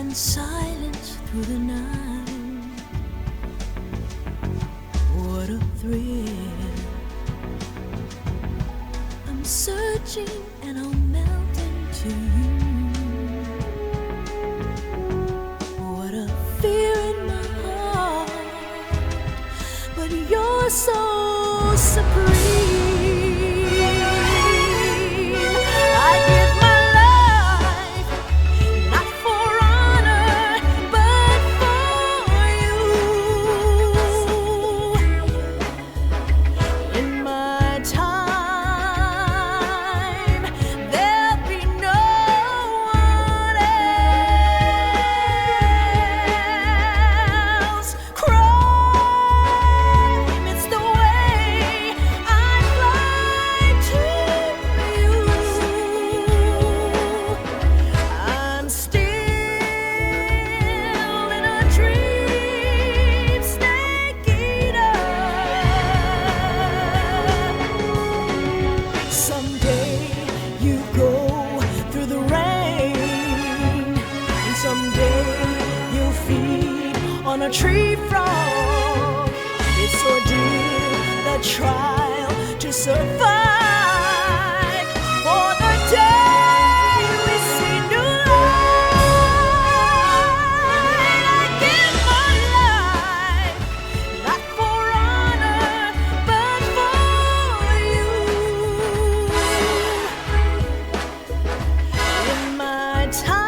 and silence through the night. What a thrill. I'm searching and I'll melt into you. What a fear in my heart, but you're so supreme. On a tree frog, it's ordeal, the trial to survive. For the day we see new light, I give my life, not for honor, but for you. In my time,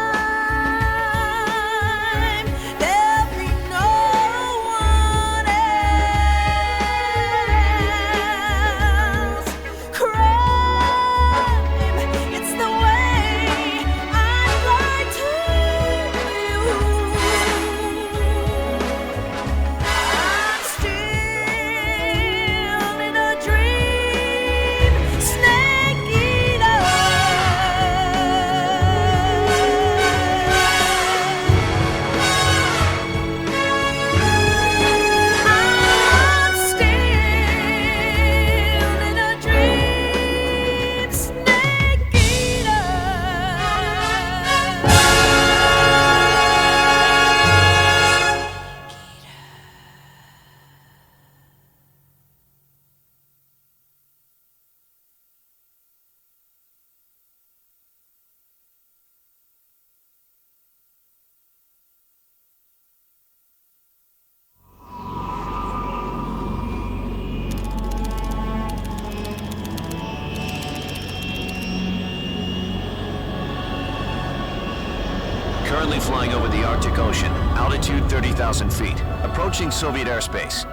Currently flying over the Arctic Ocean, altitude 30,000 feet, approaching Soviet airspace.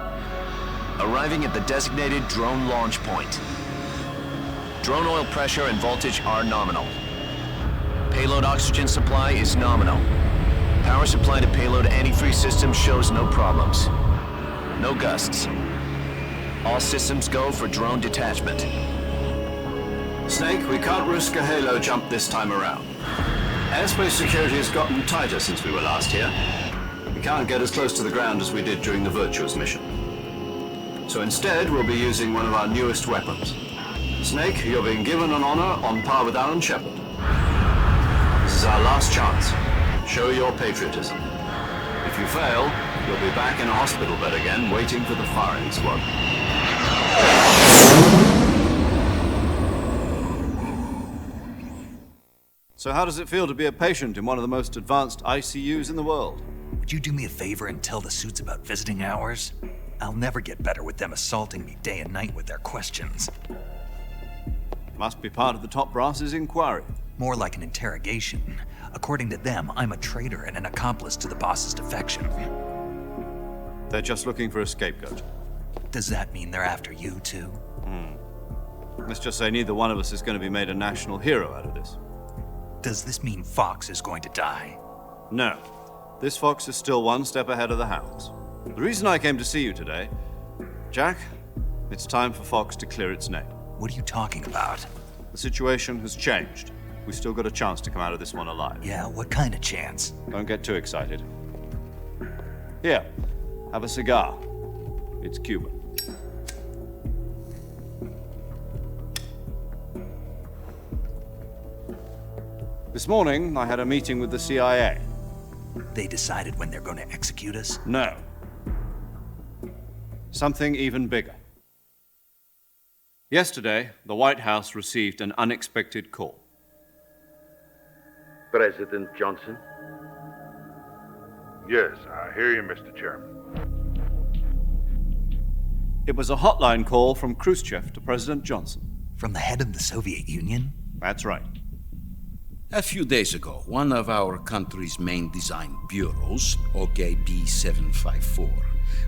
Arriving at the designated drone launch point. Drone oil pressure and voltage are nominal. Payload oxygen supply is nominal. Power supply to payload antifreeze system shows no problems. No gusts. All systems go for drone detachment. Snake, we can't risk a halo jump this time around. Airspace security has gotten tighter since we were last here. We can't get as close to the ground as we did during the Virtuous mission. So instead, we'll be using one of our newest weapons. Snake, you're being given an honor on par with Alan Shepard. This is our last chance. Show your patriotism. If you fail, you'll be back in a hospital bed again, waiting for the firing squad. So how does it feel to be a patient in one of the most advanced ICUs in the world? Would you do me a favor and tell the suits about visiting hours? I'll never get better with them assaulting me day and night with their questions. Must be part of the top brass's inquiry. More like an interrogation. According to them, I'm a traitor and an accomplice to the boss's defection. They're just looking for a scapegoat. Does that mean they're after you too? Let's just say neither one of us is going to be made a national hero out of this. Does this mean Fox is going to die? No. This fox is still one step ahead of the hounds. The reason I came to see you today, Jack, it's time for Fox to clear its name. What are you talking about? The situation has changed. We've still got a chance to come out of this one alive. Yeah, what kind of chance? Don't get too excited. Here, have a cigar. It's Cuban. This morning, I had a meeting with the CIA. They decided when they're going to execute us? No. Something even bigger. Yesterday, the White House received an unexpected call. President Johnson? Yes, I hear you, Mr. Chairman. It was a hotline call from Khrushchev to President Johnson. From the head of the Soviet Union? That's right. A few days ago, one of our country's main design bureaus, OKB 754,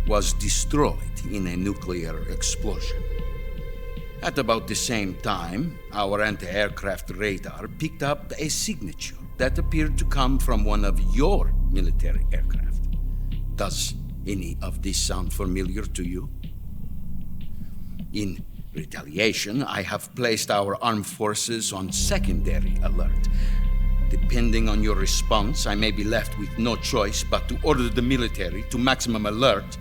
was destroyed in a nuclear explosion. At about the same time, our anti-aircraft radar picked up a signature that appeared to come from one of your military aircraft. Does any of this sound familiar to you? In retaliation, I have placed our armed forces on secondary alert. Depending on your response, I may be left with no choice but to order the military to maximum alert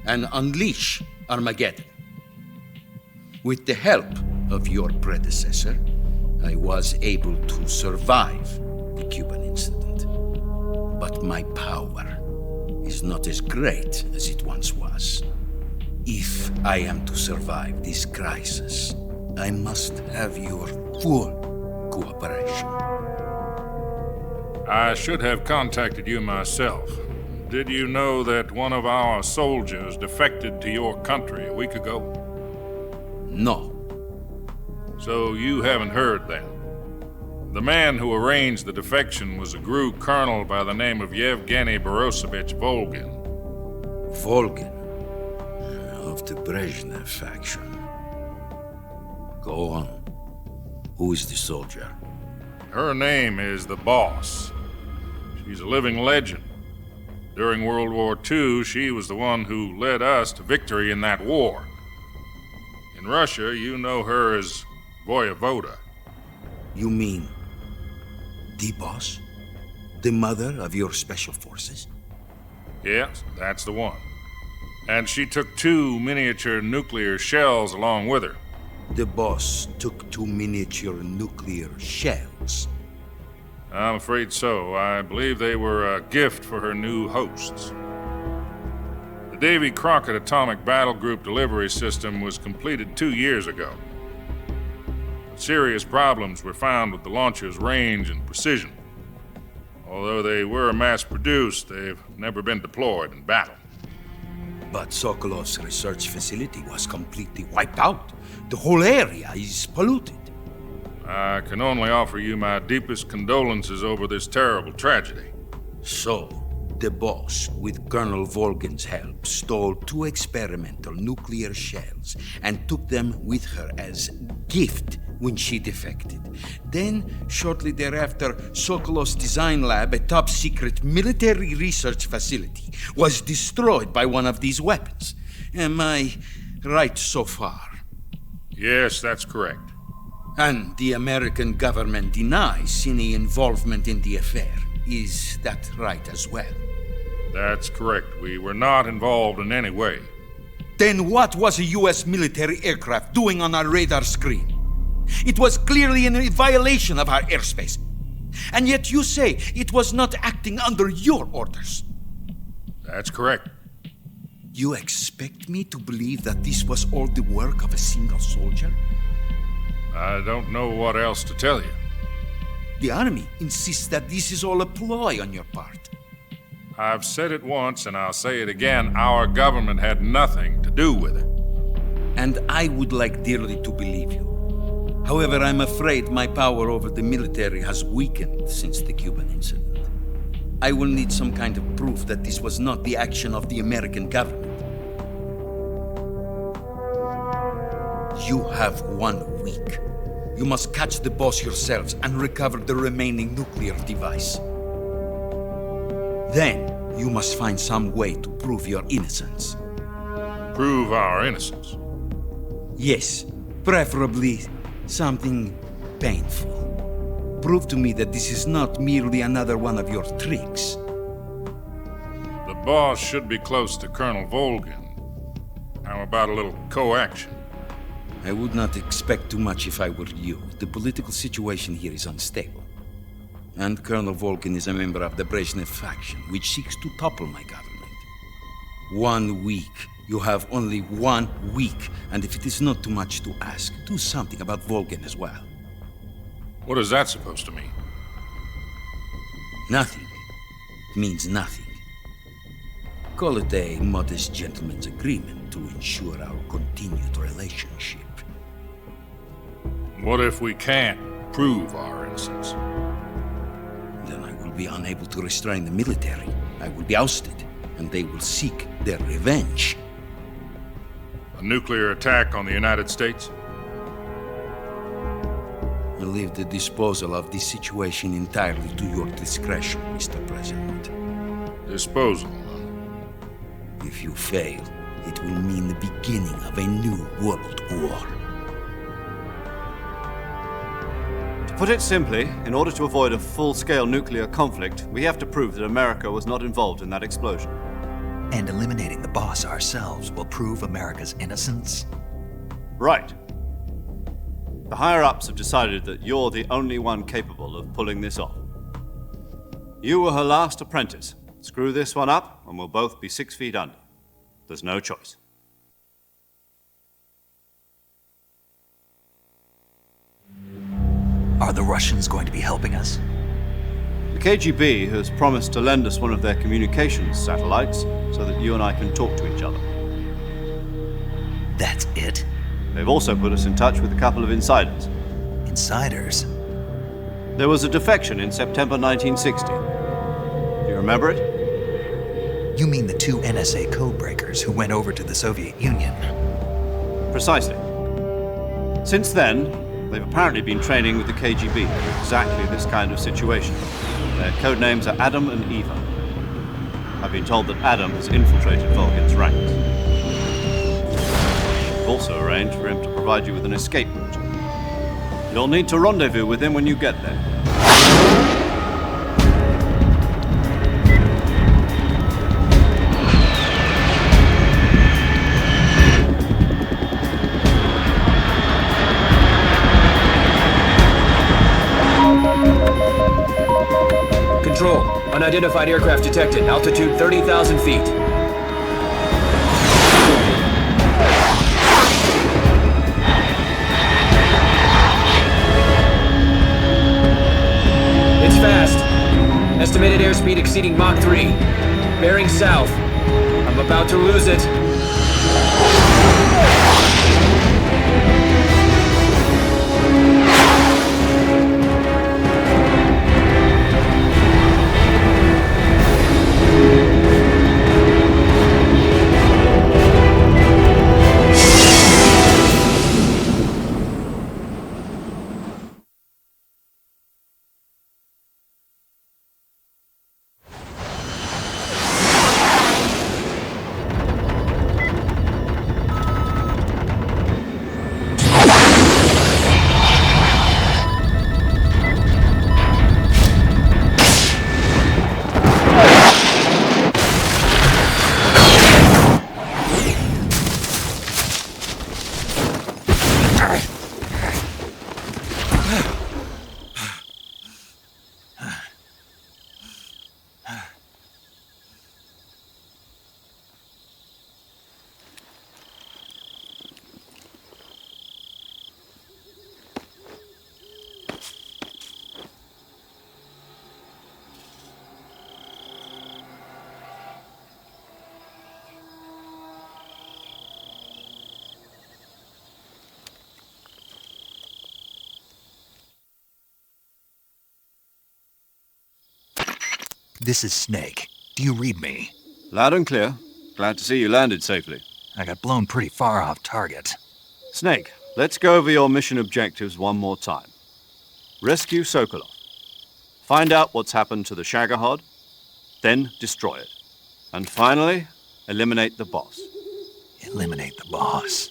and unleash Armageddon. With the help of your predecessor, I was able to survive the Cuban incident. But my power is not as great as it once was. If I am to survive this crisis, I must have your full cooperation. I should have contacted you myself. Did you know that one of our soldiers defected to your country a week ago? No. So you haven't heard then. The man who arranged the defection was a GRU colonel by the name of Yevgeny Borisovich Volgin. Volgin, of the Brezhnev faction. Go on. Who is the soldier? Her name is the Boss. She's a living legend. During World War II, she was the one who led us to victory in that war. In Russia, you know her as Voyevoda. You mean the boss? The mother of your special forces? Yes, that's the one. And she took 2 miniature nuclear shells along with her. The boss took 2 miniature nuclear shells. I'm afraid so. I believe they were a gift for her new hosts. The Davy Crockett Atomic Battle Group delivery system was completed 2 years ago. Serious problems were found with the launcher's range and precision. Although they were mass-produced, they've never been deployed in battle. But Sokolov's research facility was completely wiped out. The whole area is polluted. I can only offer you my deepest condolences over this terrible tragedy. So, the boss, with Colonel Volgin's help, stole 2 experimental nuclear shells and took them with her as gift when she defected. Then, shortly thereafter, Sokolov's design lab, a top-secret military research facility, was destroyed by one of these weapons. Am I right so far? Yes, that's correct. And the American government denies any involvement in the affair. Is that right as well? That's correct. We were not involved in any way. Then what was a U.S. military aircraft doing on our radar screen? It was clearly in violation of our airspace. And yet you say it was not acting under your orders. That's correct. You expect me to believe that this was all the work of a single soldier? I don't know what else to tell you. The army insists that this is all a ploy on your part. I've said it once and I'll say it again. Our government had nothing to do with it. And I would like dearly to believe you. However, I'm afraid my power over the military has weakened since the Cuban incident. I will need some kind of proof that this was not the action of the American government. You have 1 week. You must catch the boss yourselves and recover the remaining nuclear device. Then, you must find some way to prove your innocence. Prove our innocence? Yes, preferably something painful. Prove to me that this is not merely another one of your tricks. The boss should be close to Colonel Volgin. How about a little coaction? I would not expect too much if I were you. The political situation here is unstable. And Colonel Volkin is a member of the Brezhnev faction, which seeks to topple my government. 1 week. You have only 1 week, and if it is not too much to ask, do something about Volkin as well. What is that supposed to mean? Nothing. It means nothing. Call it a modest gentleman's agreement to ensure our continued relationship. What if we can't prove our innocence? Then I will be unable to restrain the military. I will be ousted, and they will seek their revenge. A nuclear attack on the United States? I leave the disposal of this situation entirely to your discretion, Mr. President. Disposal? If you fail, it will mean the beginning of a new world war. To put it simply, in order to avoid a full-scale nuclear conflict, we have to prove that America was not involved in that explosion. And eliminating the boss ourselves will prove America's innocence? Right. The higher-ups have decided that you're the only one capable of pulling this off. You were her last apprentice. Screw this one up, and we'll both be 6 feet under. There's no choice. Are the Russians going to be helping us? The KGB has promised to lend us one of their communications satellites so that you and I can talk to each other. That's it? They've also put us in touch with a couple of insiders. Insiders? There was a defection in September 1960. Do you remember it? You mean the 2 NSA codebreakers who went over to the Soviet Union? Precisely. Since then, they've apparently been training with the KGB for exactly this kind of situation. Their code names are Adam and Eva. I've been told that Adam has infiltrated Volkin's ranks. I've also arranged for him to provide you with an escape route. You'll need to rendezvous with him when you get there. Control. Unidentified aircraft detected. Altitude 30,000 feet. It's fast. Estimated airspeed exceeding Mach 3. Bearing south. I'm about to lose it. This is Snake. Do you read me? Loud and clear. Glad to see you landed safely. I got blown pretty far off target. Snake, let's go over your mission objectives one more time. Rescue Sokolov. Find out what's happened to the Shagohod, then destroy it. And finally, eliminate the boss. Eliminate the boss.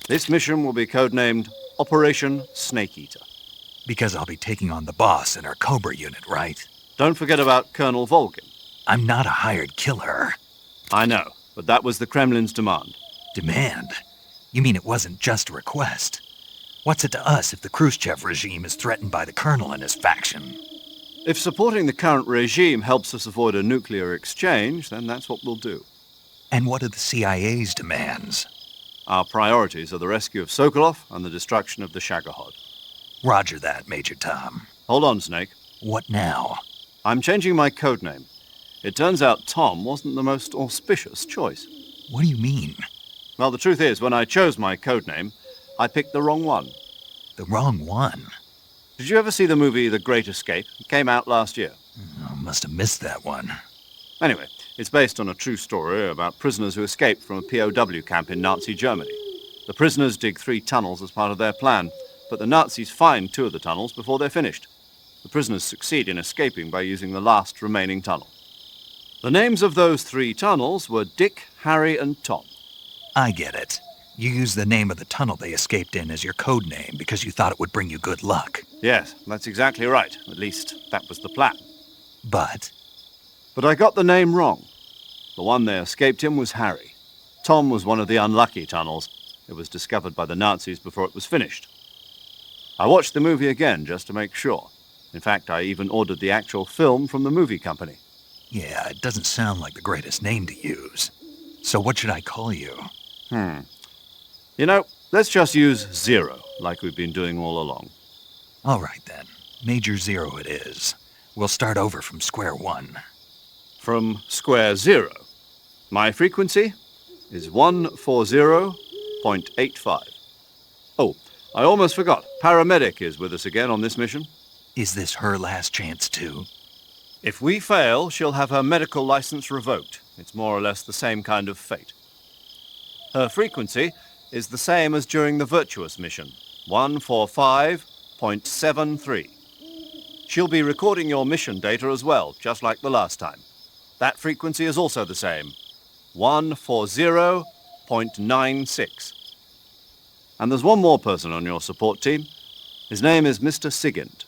This mission will be codenamed Operation Snake Eater. Because I'll be taking on the boss in our Cobra unit, right? Don't forget about Colonel Volkin. I'm not a hired killer. I know, but that was the Kremlin's demand. Demand? You mean it wasn't just a request? What's it to us if the Khrushchev regime is threatened by the Colonel and his faction? If supporting the current regime helps us avoid a nuclear exchange, then that's what we'll do. And what are the CIA's demands? Our priorities are the rescue of Sokolov and the destruction of the Shagohod. Roger that, Major Tom. Hold on, Snake. What now? I'm changing my codename. It turns out Tom wasn't the most auspicious choice. What do you mean? Well, the truth is, when I chose my codename, I picked the wrong one. The wrong one? Did you ever see the movie The Great Escape? It came out last year. Oh, must have missed that one. Anyway, it's based on a true story about prisoners who escaped from a POW camp in Nazi Germany. The prisoners dig 3 tunnels as part of their plan, but the Nazis find 2 of the tunnels before they're finished. The prisoners succeed in escaping by using the last remaining tunnel. The names of those 3 tunnels were Dick, Harry, and Tom. I get it. You used the name of the tunnel they escaped in as your code name because you thought it would bring you good luck. Yes, that's exactly right. At least, that was the plan. But I got the name wrong. The one they escaped in was Harry. Tom was one of the unlucky tunnels. It was discovered by the Nazis before it was finished. I watched the movie again just to make sure. In fact, I even ordered the actual film from the movie company. yeah, it doesn't sound like the greatest name to use. So what should I call you? You know, let's just use Zero, like we've been doing all along. All right then. Major Zero it is. We'll start over from square one. From square zero. My frequency is 140.85. Oh, I almost forgot. Paramedic is with us again on this mission. Is this her last chance too? If we fail, she'll have her medical license revoked. It's more or less the same kind of fate. Her frequency is the same as during the Virtuous mission, 145.73. She'll be recording your mission data as well, just like the last time. That frequency is also the same, 140.96. And there's one more person on your support team. His name is Mr. Sigint.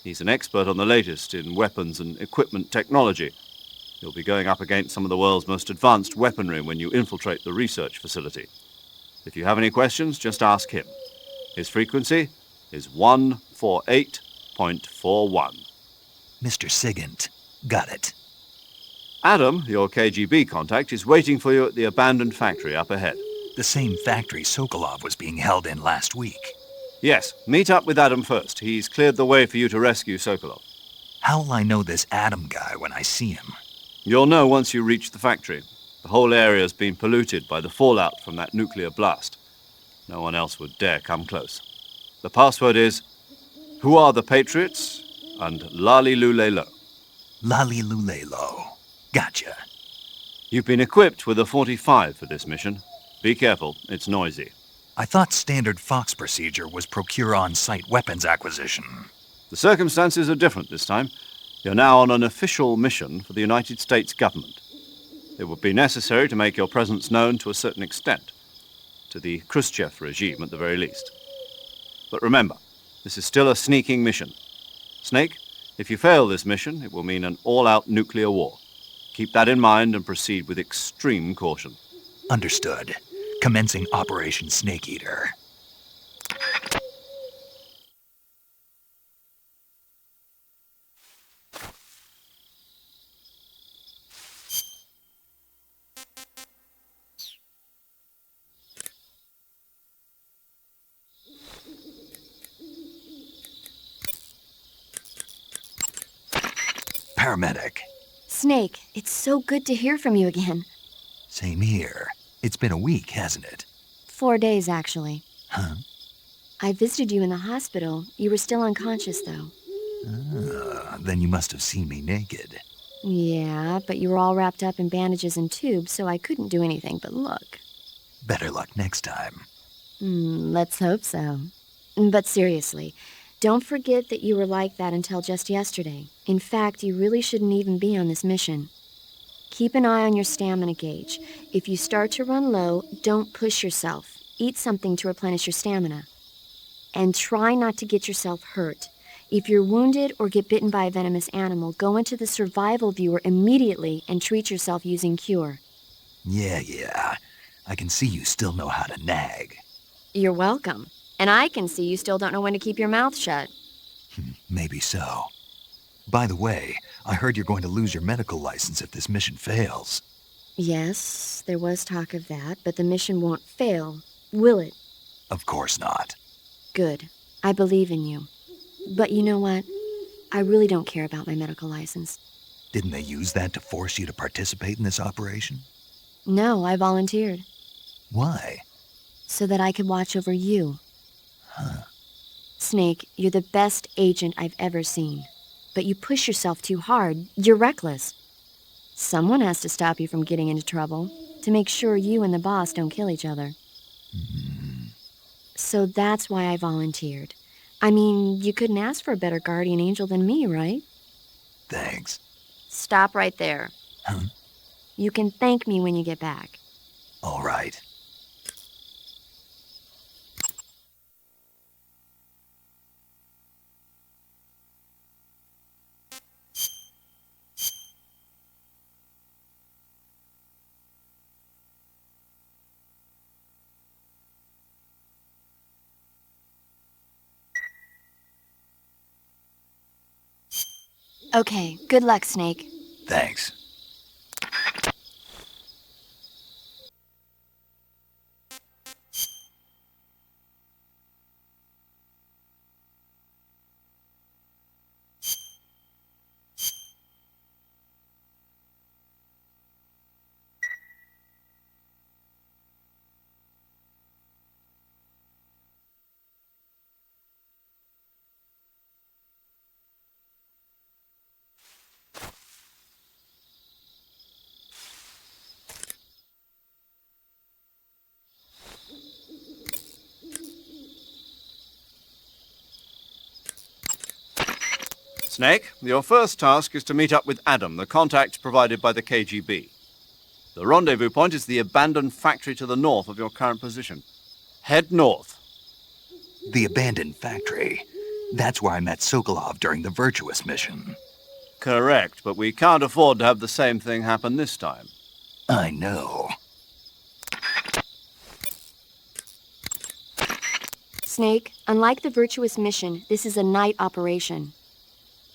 He's an expert on the latest in weapons and equipment technology. You'll be going up against some of the world's most advanced weaponry when you infiltrate the research facility. If you have any questions, just ask him. His frequency is 148.41. Mr. Sigint. Got it. Adam, your KGB contact, is waiting for you at the abandoned factory up ahead. The same factory Sokolov was being held in last week. Yes, meet up with Adam first. He's cleared the way for you to rescue Sokolov. How'll I know this Adam guy when I see him? You'll know once you reach the factory. The whole area's been polluted by the fallout from that nuclear blast. No one else would dare come close. The password is, who are the Patriots? And Lali Lulelo. Lali Lulelo. Gotcha. You've been equipped with a 45 for this mission. Be careful, it's noisy. I thought standard Fox procedure was procure on-site weapons acquisition. The circumstances are different this time. You're now on an official mission for the United States government. It would be necessary to make your presence known to a certain extent, to the Khrushchev regime at the very least. But remember, this is still a sneaking mission. Snake, if you fail this mission, it will mean an all-out nuclear war. Keep that in mind and proceed with extreme caution. Understood. Commencing Operation Snake Eater. Paramedic. Snake, it's so good to hear from you again. Same here. It's been a week, hasn't it? 4 days, actually. Huh? I visited you in the hospital. You were still unconscious, though. Then you must have seen me naked. Yeah, but you were all wrapped up in bandages and tubes, so I couldn't do anything but look. Better luck next time. Let's hope so. But seriously, don't forget that you were like that until just yesterday. In fact, you really shouldn't even be on this mission. Keep an eye on your stamina gauge. If you start to run low, don't push yourself. Eat something to replenish your stamina. And try not to get yourself hurt. If you're wounded or get bitten by a venomous animal, go into the survival viewer immediately and treat yourself using Cure. Yeah. I can see you still know how to nag. You're welcome. And I can see you still don't know when to keep your mouth shut. Maybe so. By the way, I heard you're going to lose your medical license if this mission fails. Yes, there was talk of that, but the mission won't fail, will it? Of course not. Good. I believe in you. But you know what? I really don't care about my medical license. Didn't they use that to force you to participate in this operation? No, I volunteered. Why? So that I could watch over you. Huh. Snake, you're the best agent I've ever seen. But you push yourself too hard. You're reckless. Someone has to stop you from getting into trouble, to make sure you and the boss don't kill each other. So that's why I volunteered. I mean, you couldn't ask for a better guardian angel than me, right? Thanks. Stop right there. Huh? You can thank me when you get back. All right. Okay, good luck, Snake. Thanks. Snake, your first task is to meet up with Adam, the contact provided by the KGB. The rendezvous point is the abandoned factory to the north of your current position. Head north. The abandoned factory. That's where I met Sokolov during the Virtuous mission. Correct, but we can't afford to have the same thing happen this time. I know. Snake, unlike the Virtuous mission, this is a night operation.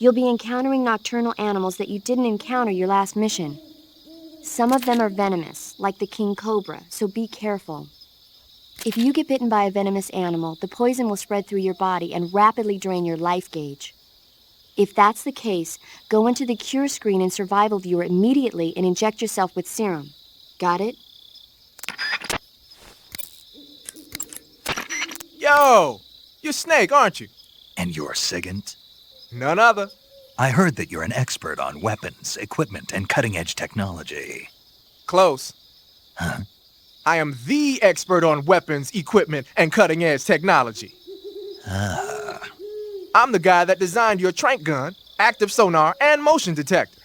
You'll be encountering nocturnal animals that you didn't encounter your last mission. Some of them are venomous, like the king cobra, so be careful. If you get bitten by a venomous animal, the poison will spread through your body and rapidly drain your life gauge. If that's the case, go into the cure screen and survival viewer immediately and inject yourself with serum. Got it? Yo! You're Snake, aren't you? And you're Sigint? None other. I heard that you're an expert on weapons, equipment, and cutting-edge technology. Close. Huh? I am the expert on weapons, equipment, and cutting-edge technology. Ah. I'm the guy that designed your trank gun, active sonar, and motion detector.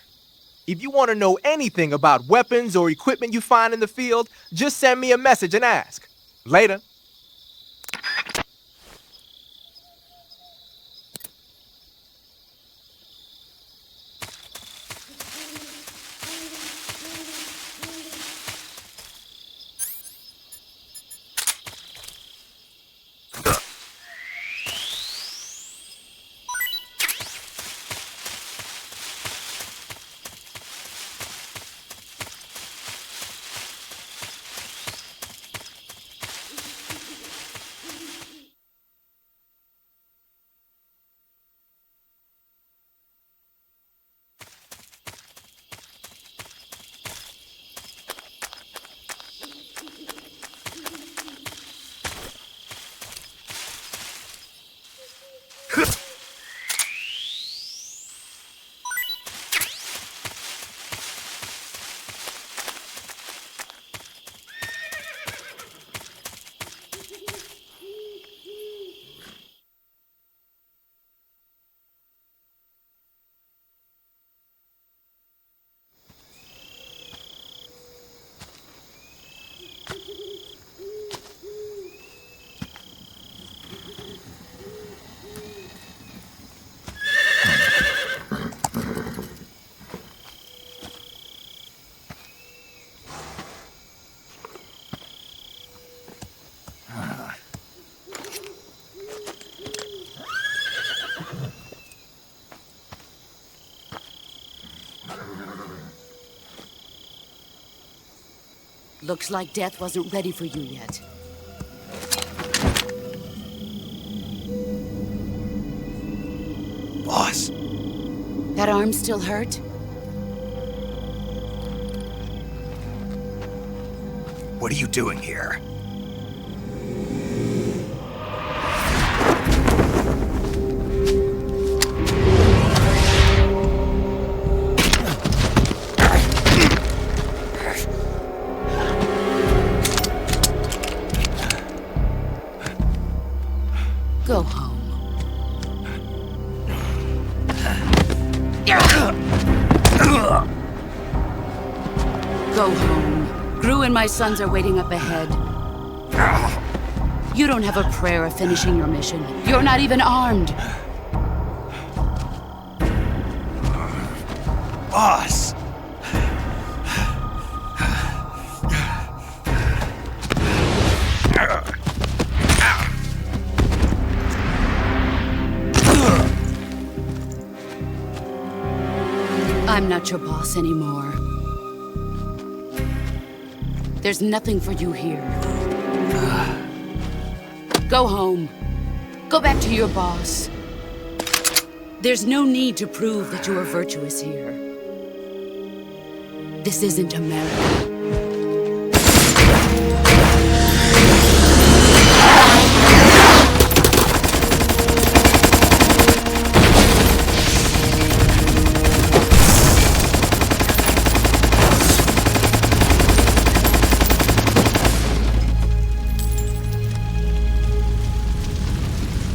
If you want to know anything about weapons or equipment you find in the field, just send me a message and ask. Later. Looks like death wasn't ready for you yet. Boss. That arm still hurt? What are you doing here? Go home. Go home. Gru and my sons are waiting up ahead. You don't have a prayer of finishing your mission. You're not even armed. Boss! I'm not your boss anymore. There's nothing for you here. Go home. Go back to your boss. There's no need to prove that you are virtuous here. This isn't America.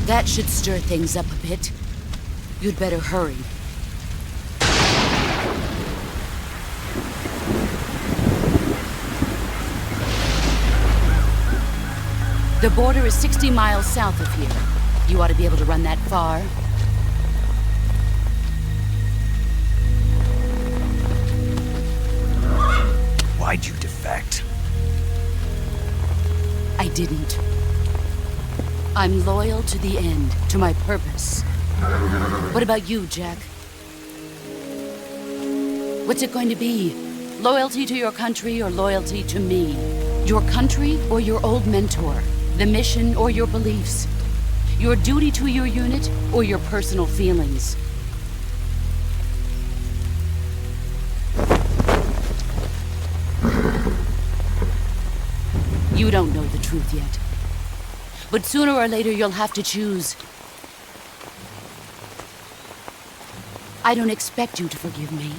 That should stir things up a bit. You'd better hurry. The border is 60 miles south of here. You ought to be able to run that far. Why'd you defect? I didn't. I'm loyal to the end, to my purpose. What about you, Jack? What's it going to be? Loyalty to your country or loyalty to me? Your country or your old mentor? The mission or your beliefs? Your duty to your unit or your personal feelings? You don't know the truth yet. But sooner or later, you'll have to choose. I don't expect you to forgive me.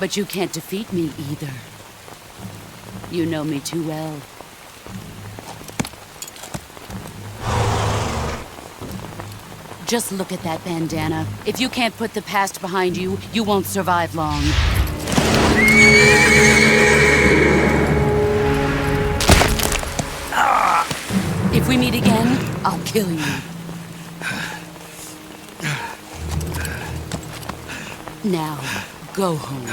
But you can't defeat me either. You know me too well. Just look at that bandana. If you can't put the past behind you, you won't survive long. If we meet again, I'll kill you. Now, go home.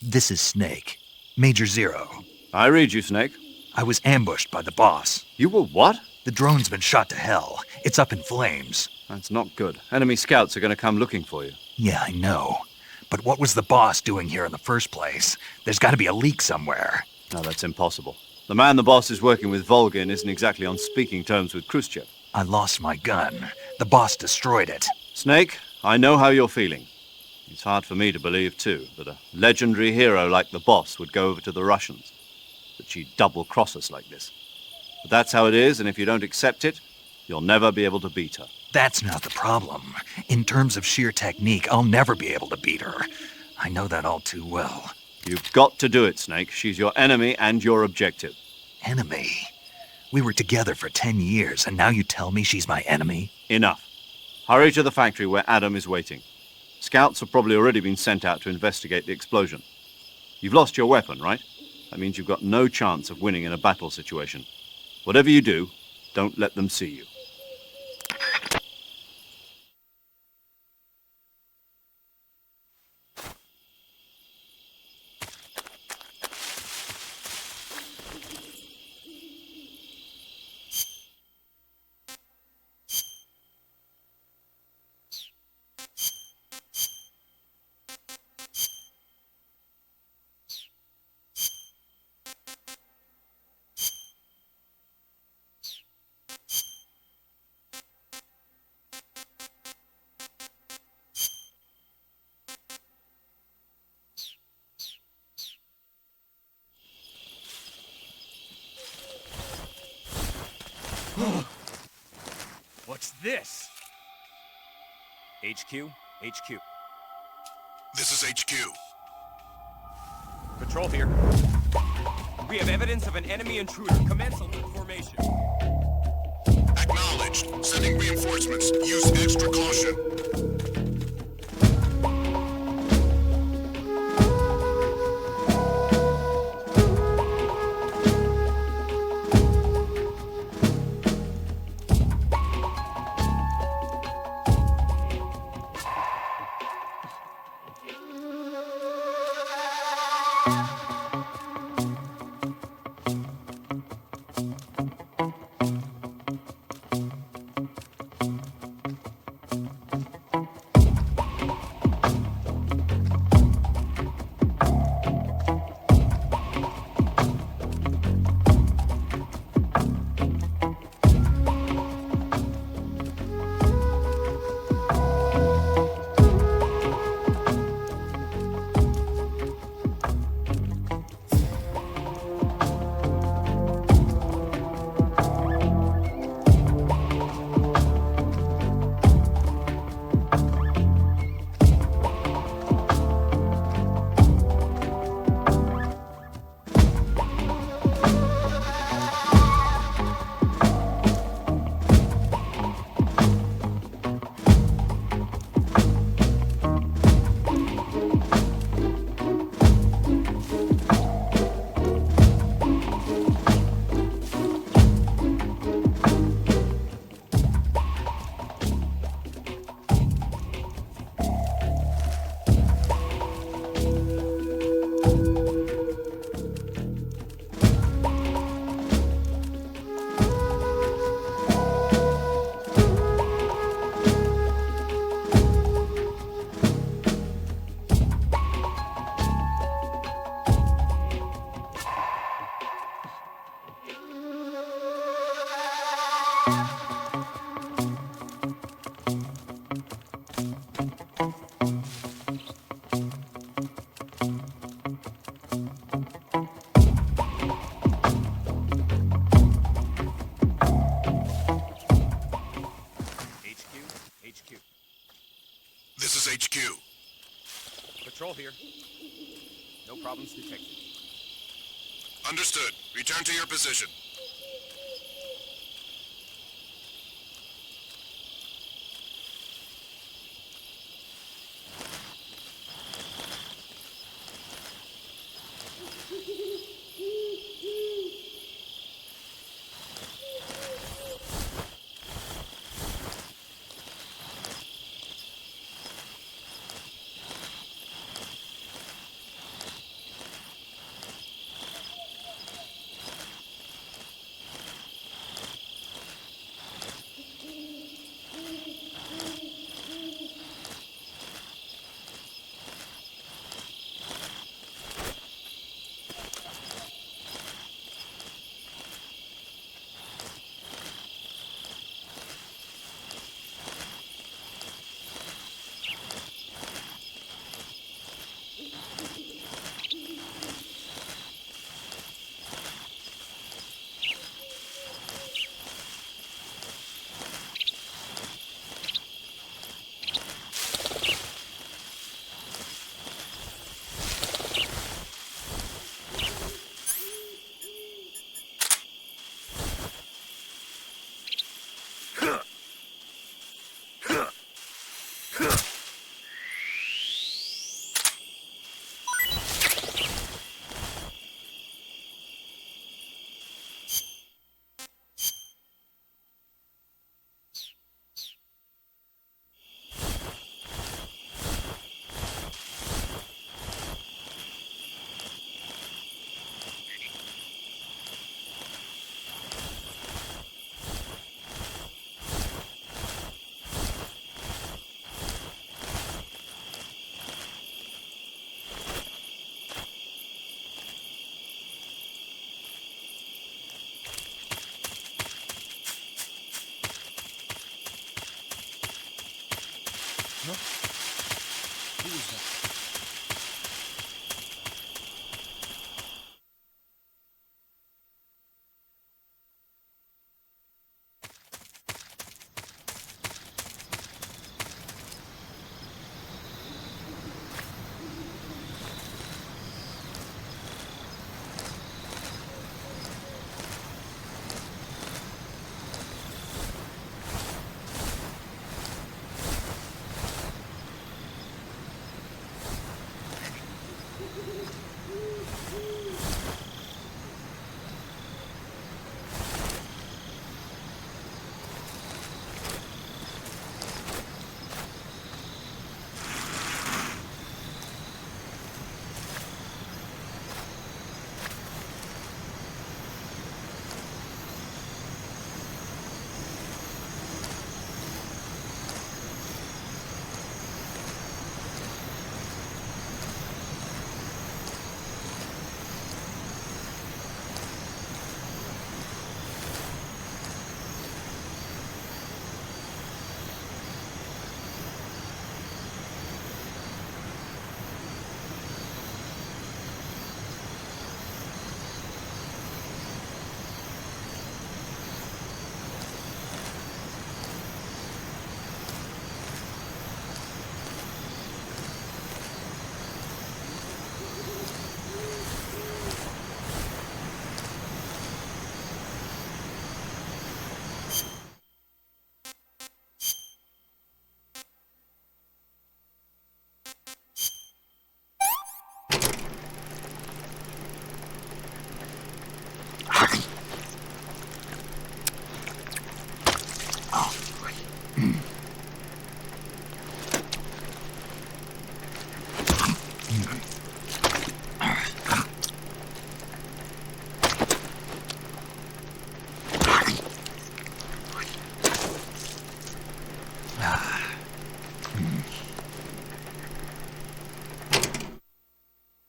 This is Snake. Major Zero. I read you, Snake. I was ambushed by the boss. You were what? The drone's been shot to hell. It's up in flames. That's not good. Enemy scouts are going to come looking for you. Yeah, I know. But what was the boss doing here in the first place? There's got to be a leak somewhere. No, that's impossible. The man the boss is working with, Volgin, isn't exactly on speaking terms with Khrushchev. I lost my gun. The boss destroyed it. Snake, I know how you're feeling. It's hard for me to believe, too, that a legendary hero like the boss would go over to the Russians. That she'd double-cross us like this. But that's how it is, and if you don't accept it, you'll never be able to beat her. That's not the problem. In terms of sheer technique, I'll never be able to beat her. I know that all too well. You've got to do it, Snake. She's your enemy and your objective. Enemy? We were together for 10 years, and now you tell me she's my enemy? Enough. Hurry to the factory where Adam is waiting. Scouts have probably already been sent out to investigate the explosion. You've lost your weapon, right? That means you've got no chance of winning in a battle situation. Whatever you do, don't let them see you. What's this? HQ? HQ. This is HQ. Patrol here. We have evidence of an enemy intruder. Commence alert formation. Acknowledged. Sending reinforcements. Use extra caution. Patrol here. No problems detected. Understood. Return to your position.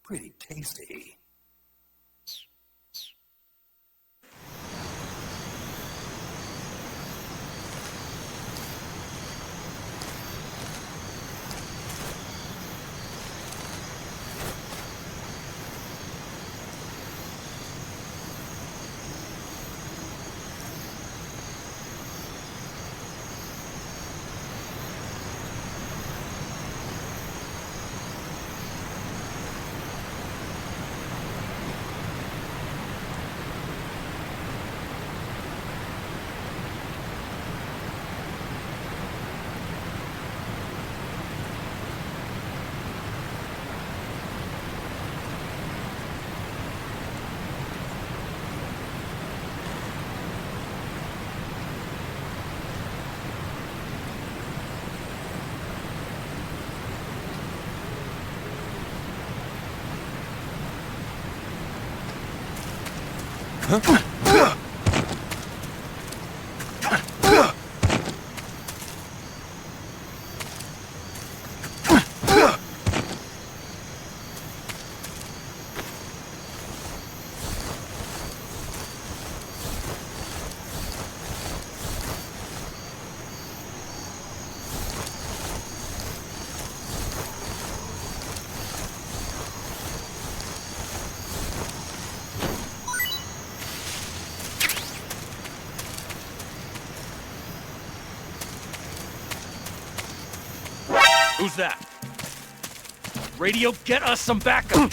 Pretty tasty. Who's that? Radio, get us some backup!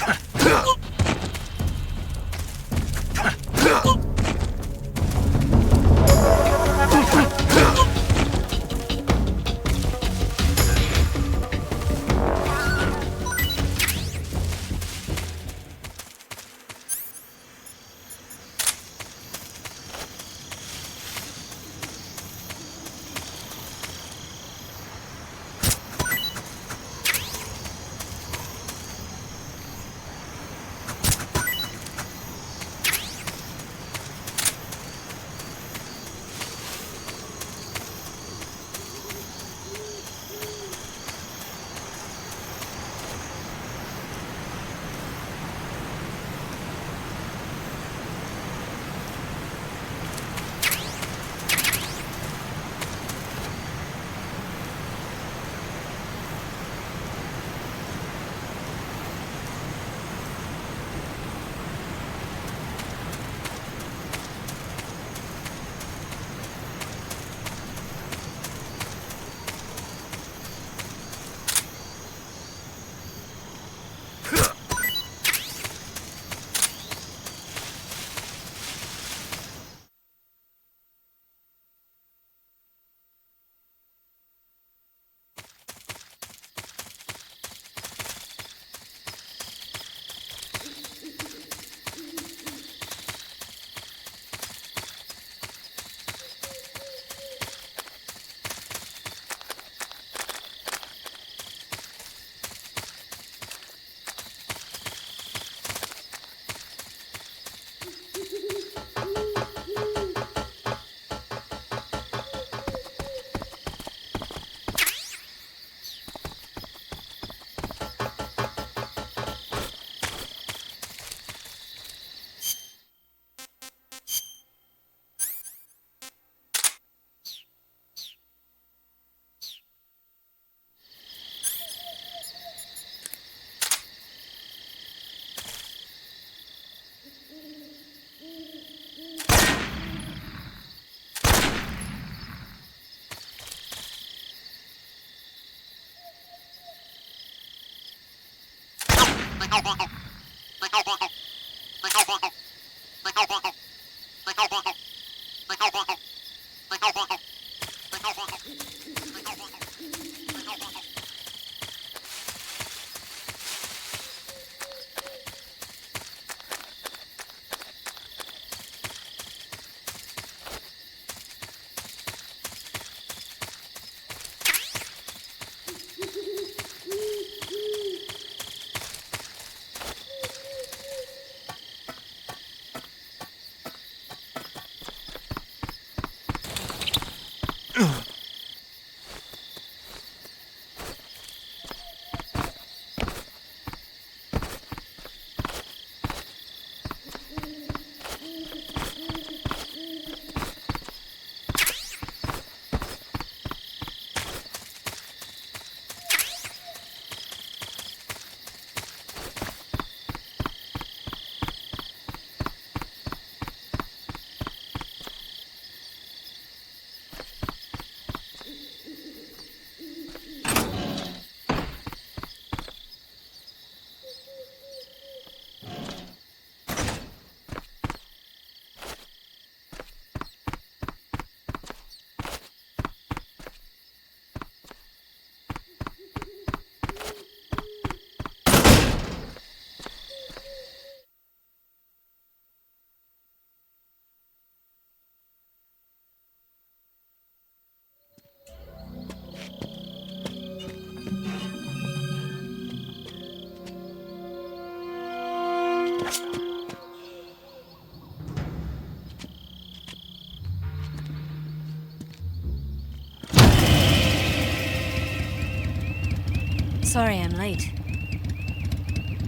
Sorry I'm late.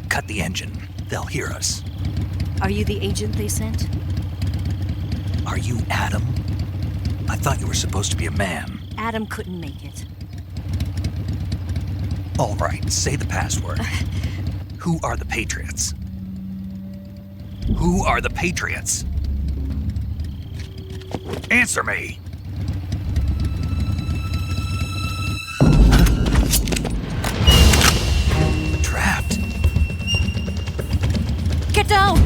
Cut the engine. They'll hear us. Are you the agent they sent? Are you Adam? I thought you were supposed to be a man. Adam couldn't make it. All right, say the password. Who are the Patriots? Who are the Patriots? Answer me! Trapped. Get down!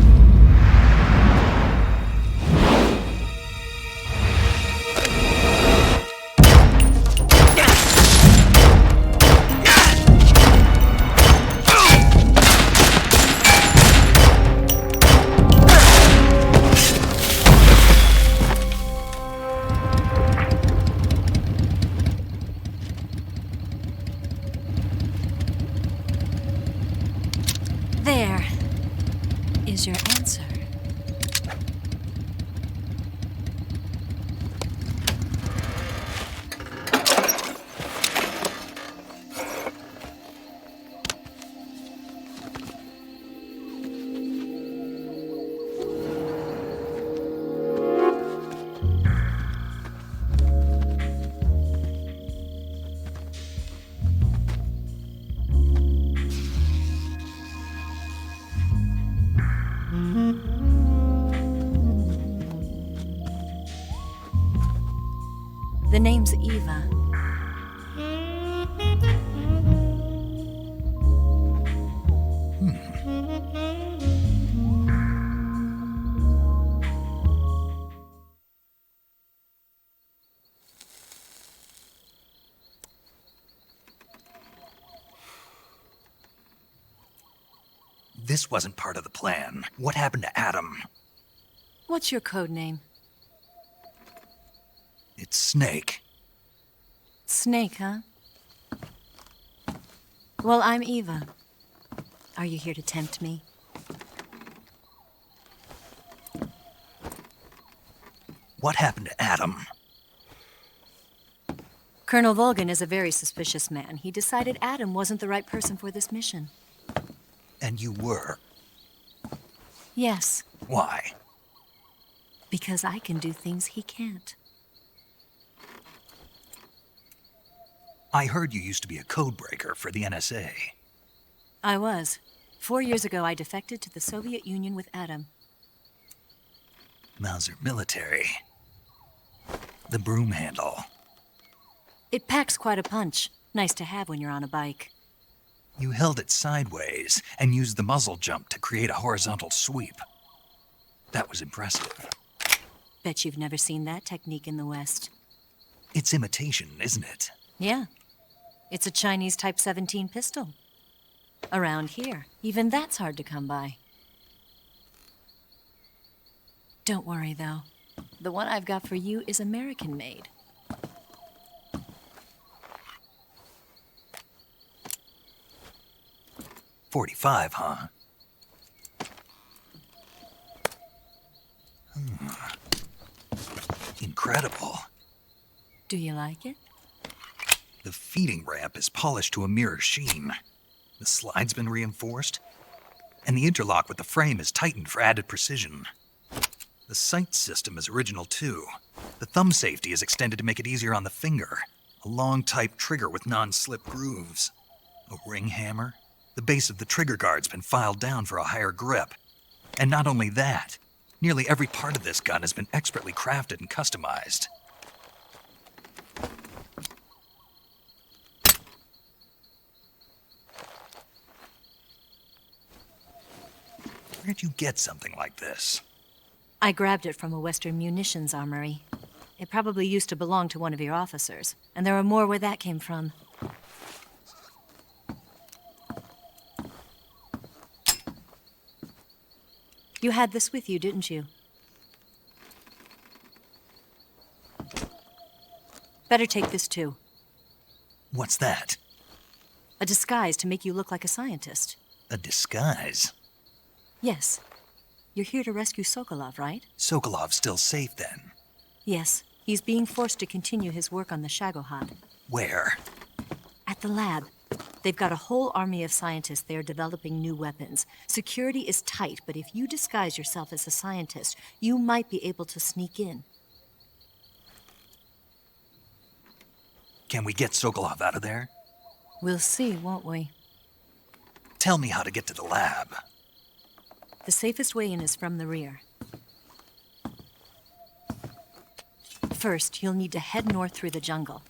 There is your answer. The name's Eva. This wasn't part of the plan. What happened to Adam? What's your code name? It's Snake. Snake, huh? Well, I'm Eva. Are you here to tempt me? What happened to Adam? Colonel Volgan is a very suspicious man. He decided Adam wasn't the right person for this mission. And you were? Yes. Why? Because I can do things he can't. I heard you used to be a codebreaker for the NSA. I was. 4 years ago, I defected to the Soviet Union with Adam. Mauser military. The broom handle. It packs quite a punch. Nice to have when you're on a bike. You held it sideways and used the muzzle jump to create a horizontal sweep. That was impressive. Bet you've never seen that technique in the West. It's imitation, isn't it? Yeah. It's a Chinese Type 17 pistol. Around here, even that's hard to come by. Don't worry, though. The one I've got for you is American-made. .45, huh? Incredible. Do you like it? The feeding ramp is polished to a mirror sheen. The slide's been reinforced, and the interlock with the frame is tightened for added precision. The sight system is original too. The thumb safety is extended to make it easier on the finger. A long type trigger with non-slip grooves. A ring hammer. The base of the trigger guard's been filed down for a higher grip. And not only that, nearly every part of this gun has been expertly crafted and customized. Where'd you get something like this? I grabbed it from a Western munitions armory. It probably used to belong to one of your officers, and there are more where that came from. You had this with you, didn't you? Better take this too. What's that? A disguise to make you look like a scientist. A disguise? Yes. You're here to rescue Sokolov, right? Sokolov's still safe then? Yes. He's being forced to continue his work on the Shagohod. Where? At the lab. They've got a whole army of scientists there developing new weapons. Security is tight, but if you disguise yourself as a scientist, you might be able to sneak in. Can we get Sokolov out of there? We'll see, won't we? Tell me how to get to the lab. The safest way in is from the rear. First, you'll need to head north through the jungle.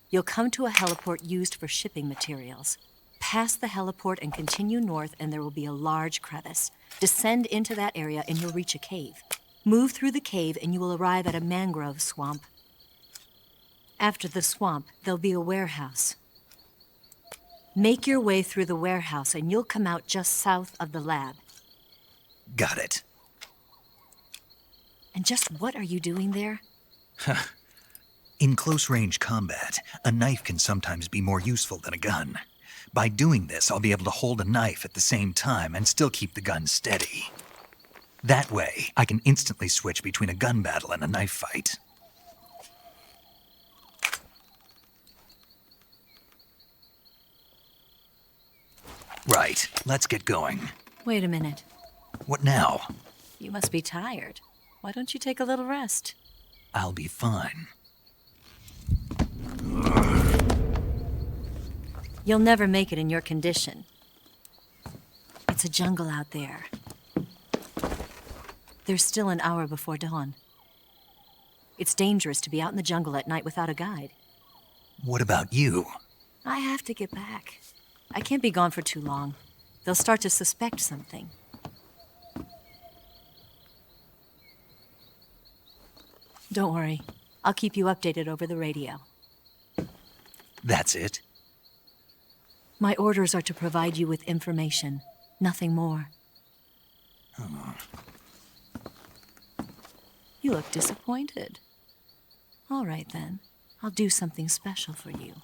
You'll come to a heliport used for shipping materials. Pass the heliport and continue north, and there will be a large crevice. Descend into that area and you'll reach a cave. Move through the cave and you will arrive at a mangrove swamp. After the swamp, there'll be a warehouse. Make your way through the warehouse and you'll come out just south of the lab. Got it. And just what are you doing there? In close-range combat, a knife can sometimes be more useful than a gun. By doing this, I'll be able to hold a knife at the same time and still keep the gun steady. That way, I can instantly switch between a gun battle and a knife fight. Right, let's get going. Wait a minute. What now? You must be tired. Why don't you take a little rest? I'll be fine. You'll never make it in your condition. It's a jungle out there. There's still an hour before dawn. It's dangerous to be out in the jungle at night without a guide. What about you? I have to get back. I can't be gone for too long. They'll start to suspect something. Don't worry. I'll keep you updated over the radio. That's it? My orders are to provide you with information, nothing more. You look disappointed. All right, then. I'll do something special for you.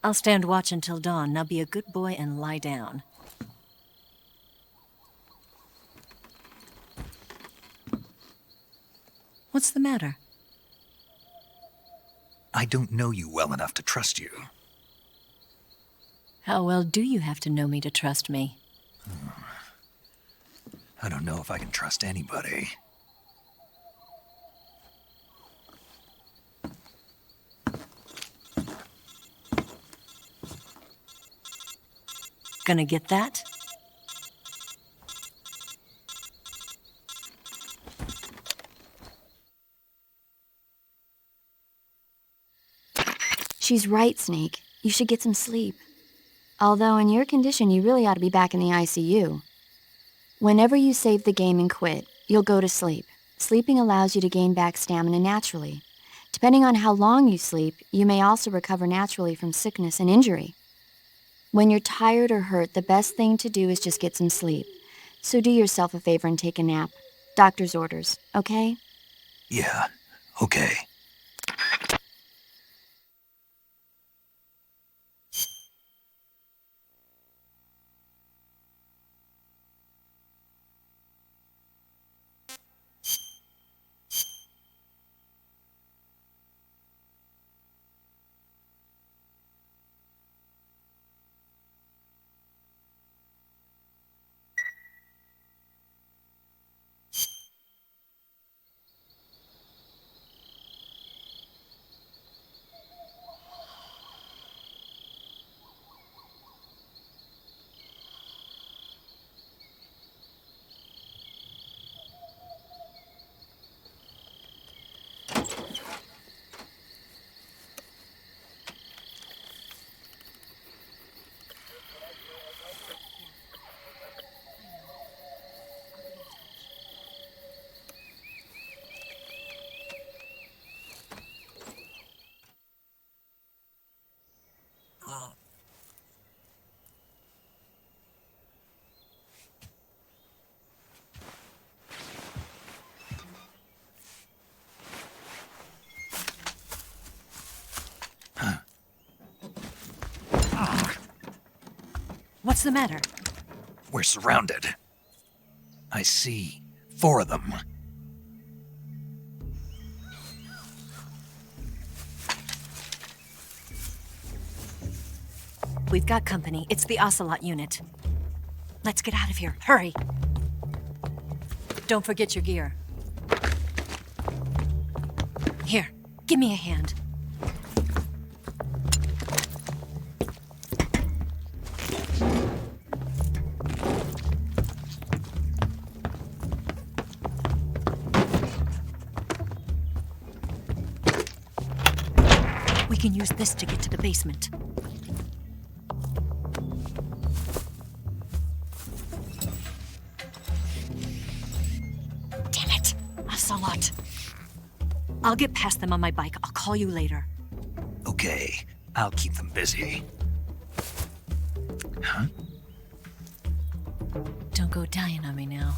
I'll stand watch until dawn. Now be a good boy and lie down. What's the matter? I don't know you well enough to trust you. How well do you have to know me to trust me? I don't know if I can trust anybody. Gonna get that? She's right, Snake. You should get some sleep. Although in your condition, you really ought to be back in the ICU. Whenever you save the game and quit, you'll go to sleep. Sleeping allows you to gain back stamina naturally. Depending on how long you sleep, you may also recover naturally from sickness and injury. When you're tired or hurt, the best thing to do is just get some sleep. So do yourself a favor and take a nap. Doctor's orders, okay? Yeah, okay. What's the matter? We're surrounded. I see 4 of them. We've got company. It's the Ocelot unit. Let's get out of here. Hurry! Don't forget your gear. Here, give me a hand. We can use this to get to the basement. Damn it! Ocelot. I'll get past them on my bike. I'll call you later. Okay, I'll keep them busy. Huh? Don't go dying on me now.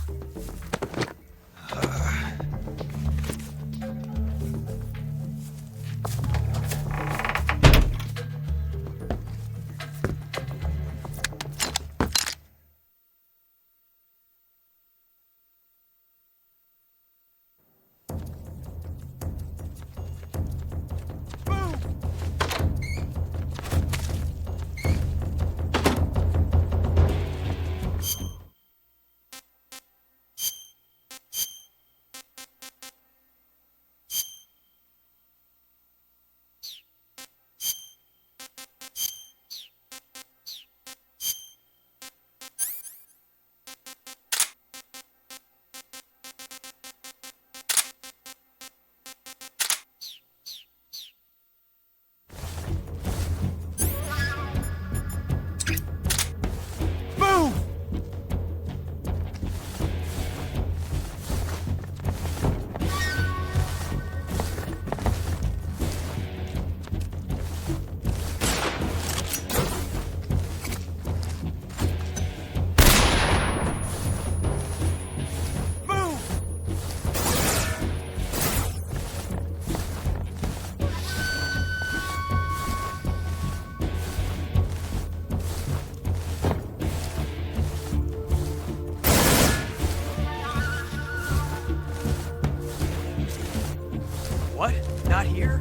What? Not here?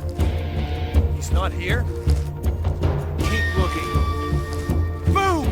He's not here? Keep looking. Move!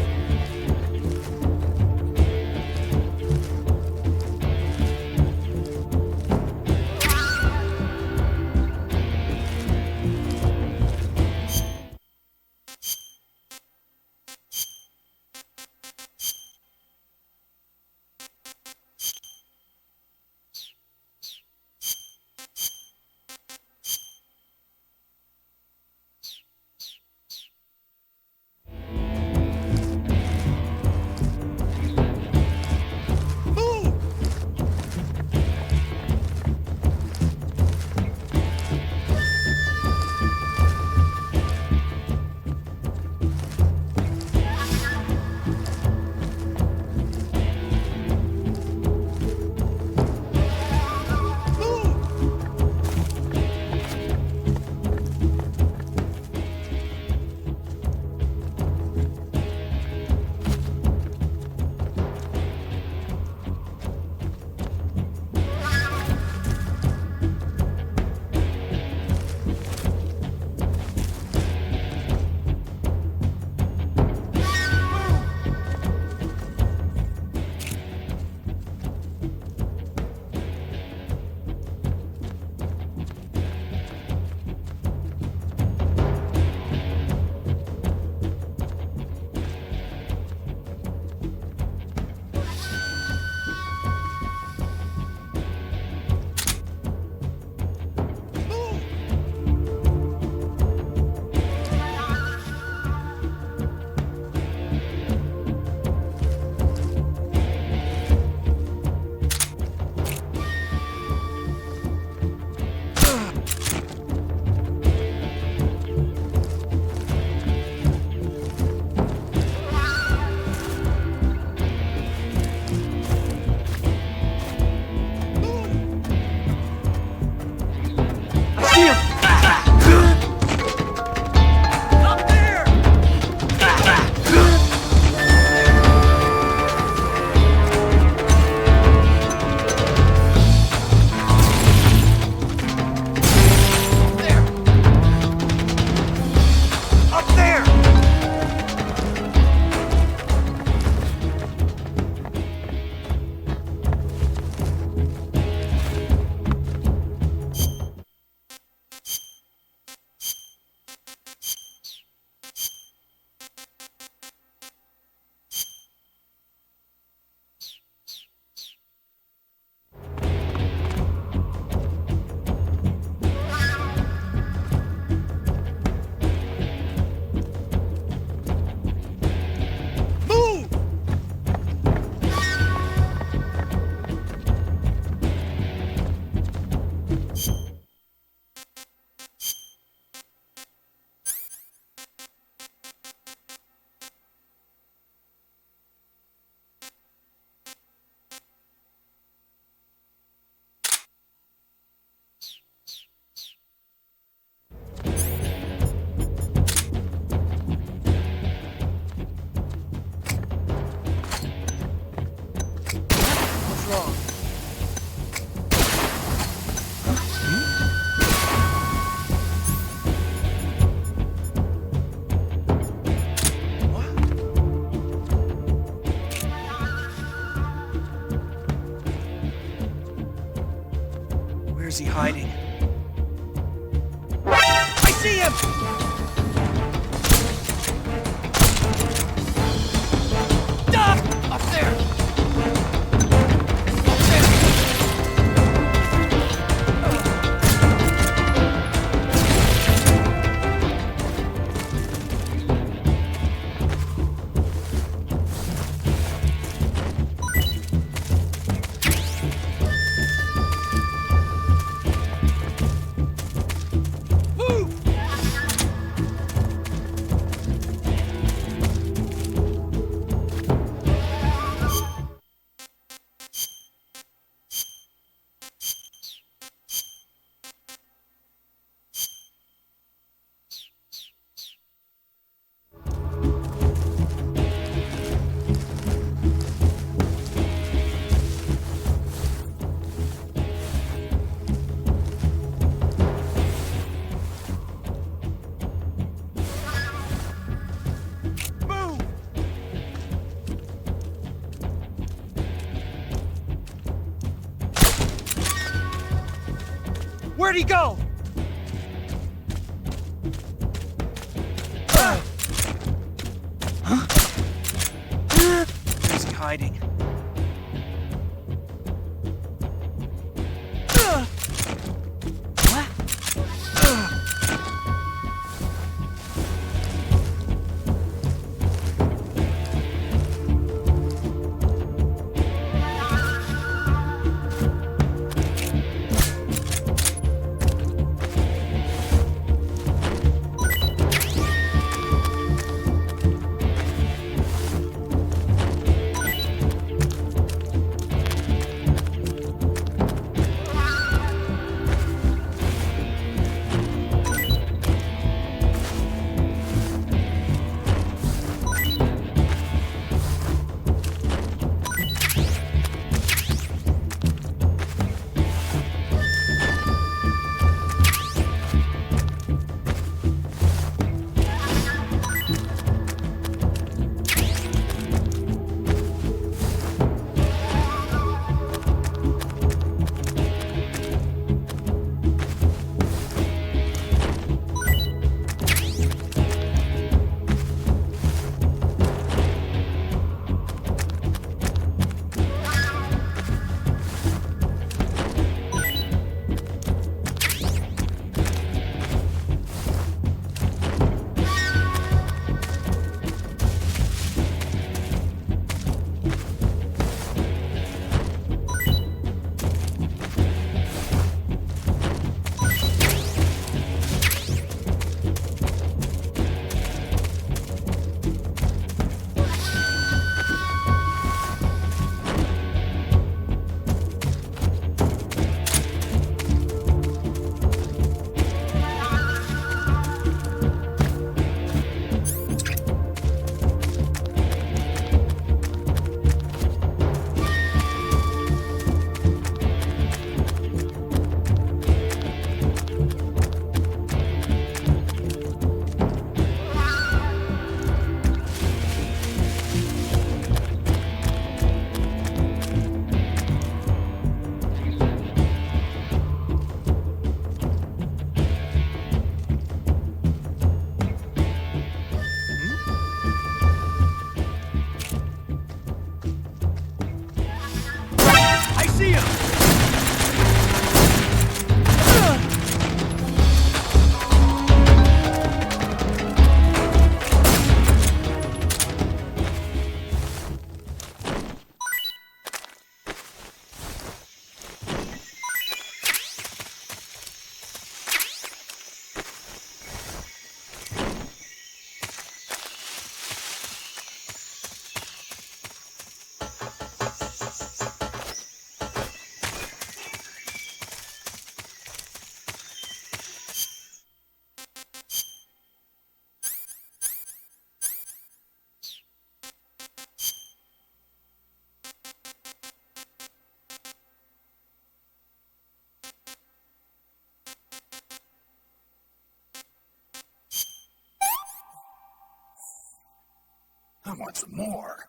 wrong? Where's he hiding? I see him! Up there! Where'd he go? Huh? Where's he hiding? I want some more.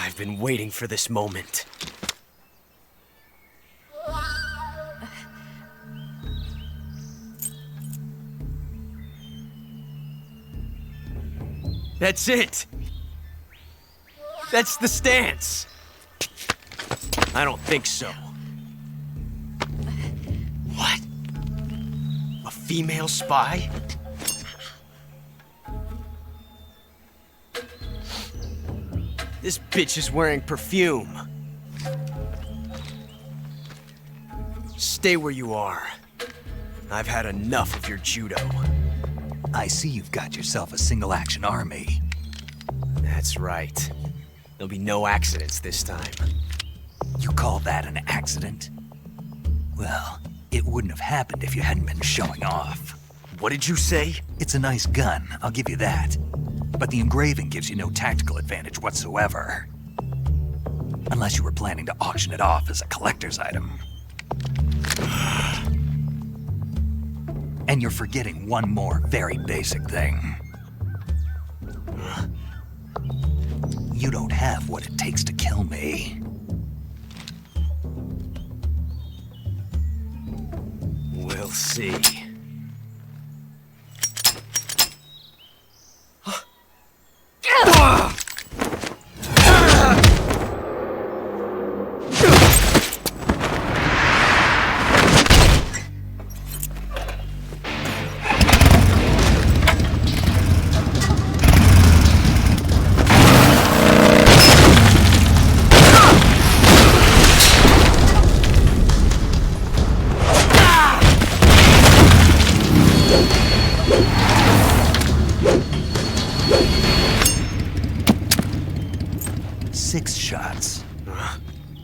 I've been waiting for this moment. That's it! That's the stance! I don't think so. What? A female spy? This bitch is wearing perfume. Stay where you are. I've had enough of your judo. I see you've got yourself a single-action army. That's right. There'll be no accidents this time. You call that an accident? Well, it wouldn't have happened if you hadn't been showing off. What did you say? It's a nice gun, I'll give you that. But the engraving gives you no tactical advantage whatsoever. Unless you were planning to auction it off as a collector's item. And you're forgetting one more very basic thing. You don't have what it takes to kill me. We'll see.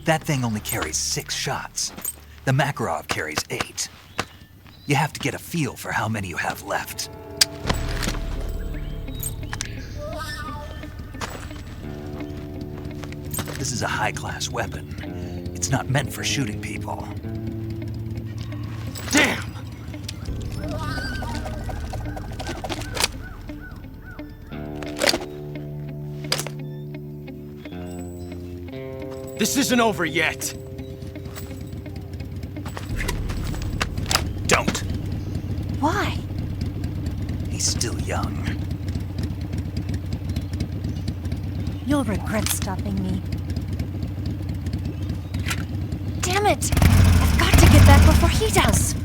That thing only carries 6 shots. The Makarov carries 8. You have to get a feel for how many you have left. This is a high-class weapon. It's not meant for shooting people. Damn! This isn't over yet. Don't. Why? He's still young. You'll regret stopping me. Damn it! I've got to get back before he does.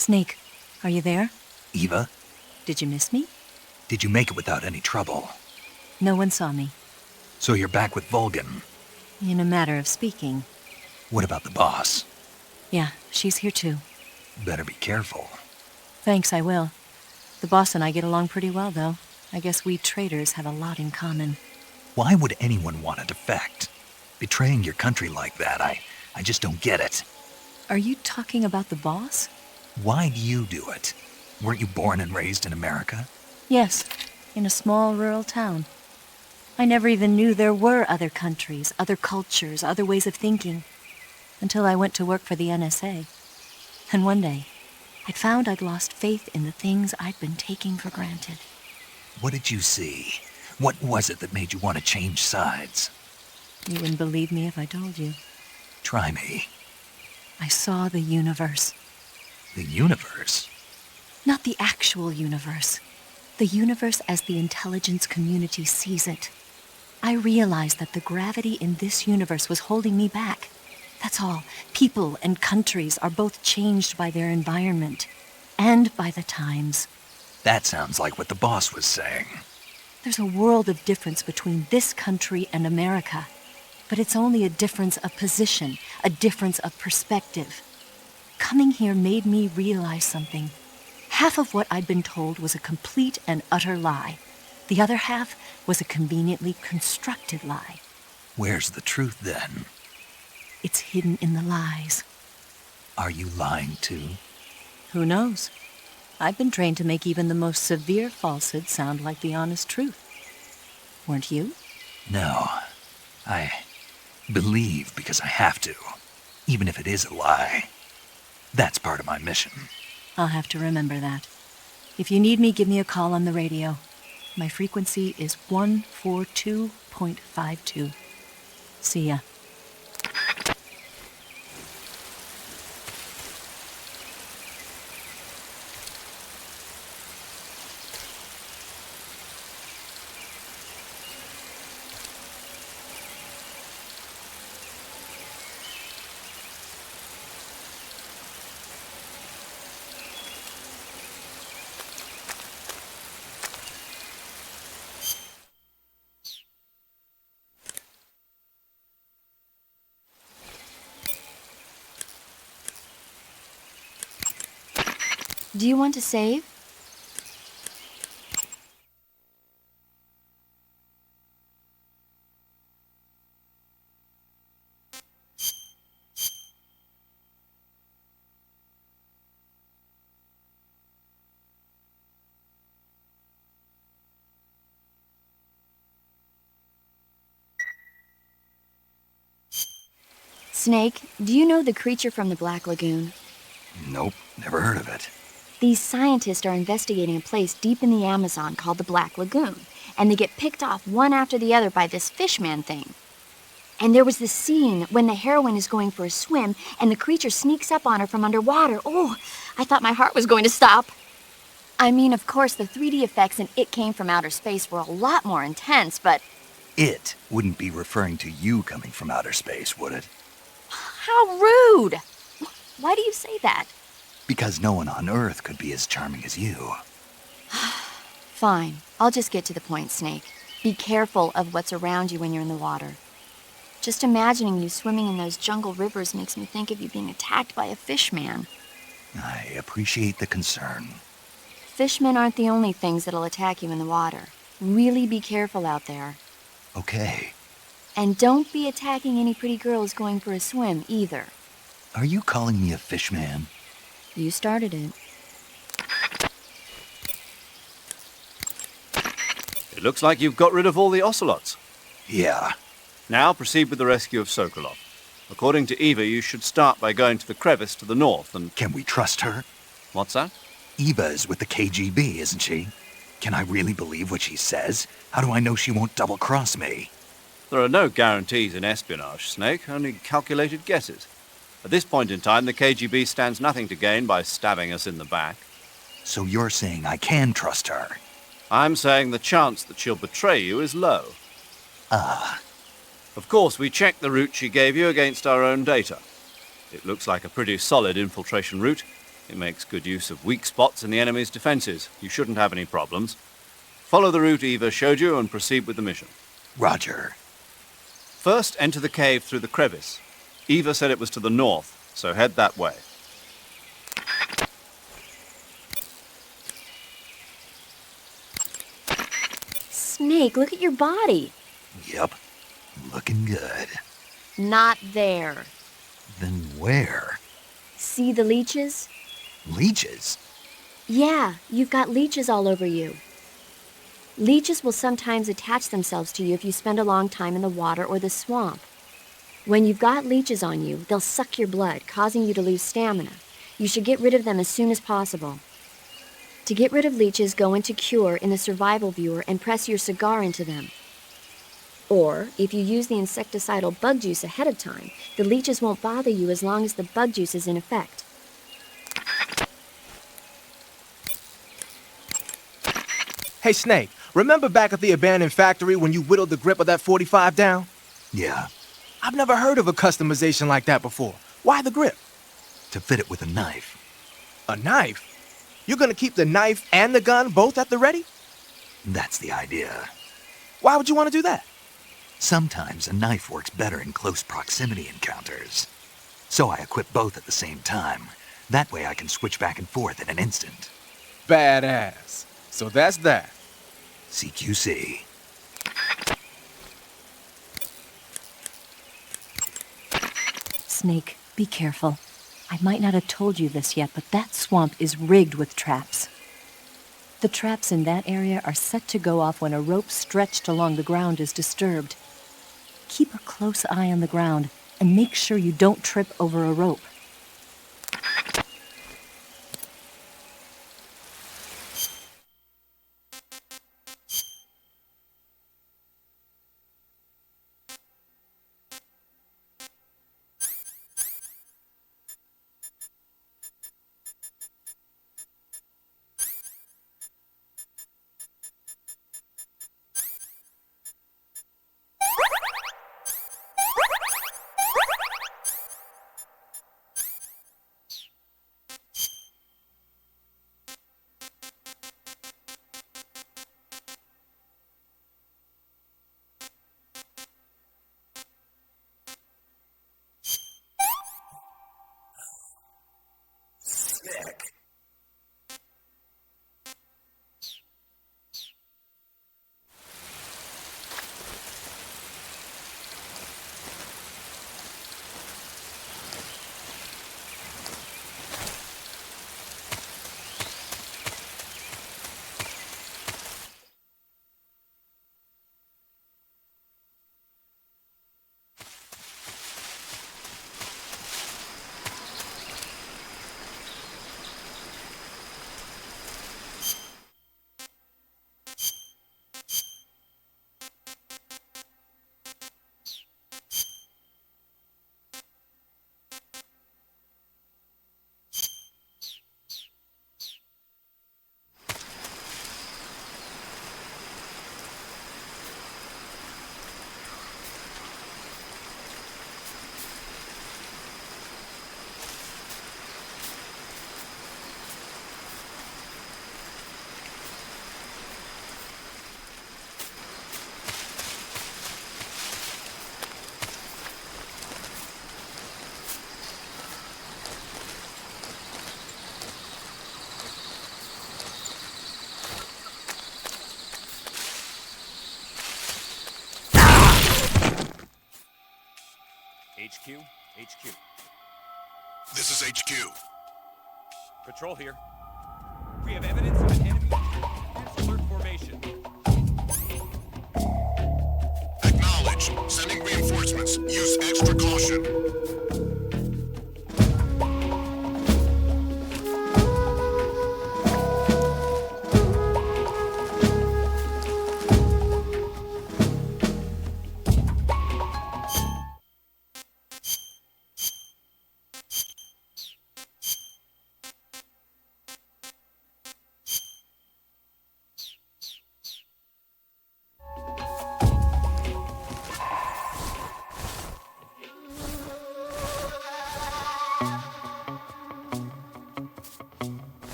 Snake, are you there? Eva, Did you miss me? did you make it without any trouble? No one saw me. So you're back with Vulcan. In a matter of speaking. What about the boss? Yeah, she's here too. Better be careful. Thanks, I will. The boss and I get along pretty well, though. I guess we traitors have a lot in common. Why would anyone want to defect? Betraying your country like that, I just don't get it. Are you talking about the boss? Why do you do it? Weren't you born and raised in America? Yes, in a small rural town. I never even knew there were other countries, other cultures, other ways of thinking, until I went to work for the NSA. And one day, I found I'd lost faith in the things I'd been taking for granted. What did you see? What was it that made you want to change sides? You wouldn't believe me if I told you. Try me. I saw the universe. The universe? Not the actual universe. The universe as the intelligence community sees it. I realized that the gravity in this universe was holding me back. That's all. People and countries are both changed by their environment and by the times. That sounds like what the boss was saying. There's a world of difference between this country and America. But it's only a difference of position, a difference of perspective. Coming here made me realize something. Half of what I'd been told was a complete and utter lie. The other half was a conveniently constructed lie. Where's the truth, then? It's hidden in the lies. Are you lying, too? Who knows? I've been trained to make even the most severe falsehood sound like the honest truth. Weren't you? No. I believe because I have to, even if it is a lie. That's part of my mission. I'll have to remember that. If you need me, give me a call on the radio. My frequency is 142.52. See ya. Do you want to save? Snake, do you know the creature from the Black Lagoon? Nope, never heard of it. These scientists are investigating a place deep in the Amazon called the Black Lagoon, and they get picked off one after the other by this fishman thing. And there was this scene when the heroine is going for a swim, and the creature sneaks up on her from underwater. Oh, I thought my heart was going to stop. I mean, of course, the 3D effects in It Came from Outer Space were a lot more intense, but... It wouldn't be referring to you coming from outer space, would it? How rude! Why do you say that? Because no one on Earth could be as charming as you. Fine. I'll just get to the point, Snake. Be careful of what's around you when you're in the water. Just imagining you swimming in those jungle rivers makes me think of you being attacked by a fishman. I appreciate the concern. Fishmen aren't the only things that'll attack you in the water. Really be careful out there. Okay. And don't be attacking any pretty girls going for a swim, either. Are you calling me a fishman? You started it. It looks like you've got rid of all the ocelots. Yeah. Now proceed with the rescue of Sokolov. According to Eva, you should start by going to the crevice to the north and... Can we trust her? What's that? Eva is with the KGB, isn't she? Can I really believe what she says? How do I know she won't double-cross me? There are no guarantees in espionage, Snake, only calculated guesses. At this point in time, the KGB stands nothing to gain by stabbing us in the back. So you're saying I can trust her? I'm saying the chance that she'll betray you is low. Ah. Of course, we checked the route she gave you against our own data. It looks like a pretty solid infiltration route, It makes good use of weak spots in the enemy's defenses. You shouldn't have any problems. Follow the route Eva showed you and proceed with the mission. Roger. First, enter the cave through the crevice. Eva said it was to the north, so head that way. Snake, look at your body. Yep. Looking good. Not there. Then where? See the leeches? Leeches? Yeah, you've got leeches all over you. Leeches will sometimes attach themselves to you if you spend a long time in the water or the swamp. When you've got leeches on you, they'll suck your blood, causing you to lose stamina. You should get rid of them as soon as possible. To get rid of leeches, go into Cure in the survival viewer and press your cigar into them. Or, if you use the insecticidal bug juice ahead of time, the leeches won't bother you as long as the bug juice is in effect. Hey, Snake, remember back at the abandoned factory when you whittled the grip of that 45 down? Yeah. I've never heard of a customization like that before. Why the grip? To fit it with a knife. A knife? You're gonna keep the knife and the gun both at the ready? That's the idea. Why would you want to do that? Sometimes a knife works better in close proximity encounters. So I equip both at the same time. That way I can switch back and forth in an instant. Badass. So that's that. CQC. Snake, be careful. I might not have told you this yet, but that swamp is rigged with traps. The traps in that area are set to go off when a rope stretched along the ground is disturbed. Keep a close eye on the ground and make sure you don't trip over a rope. HQ. This is HQ. Patrol here. We have evidence of an enemy defense alert formation. Acknowledge. Sending reinforcements. Use extra caution.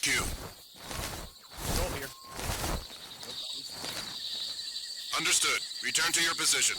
HQ. Patrol here. Understood. Return to your position.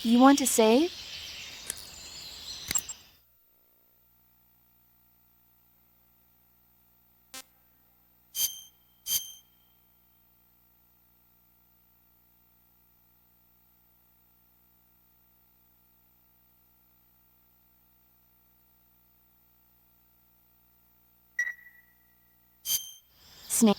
You want to save? Snake.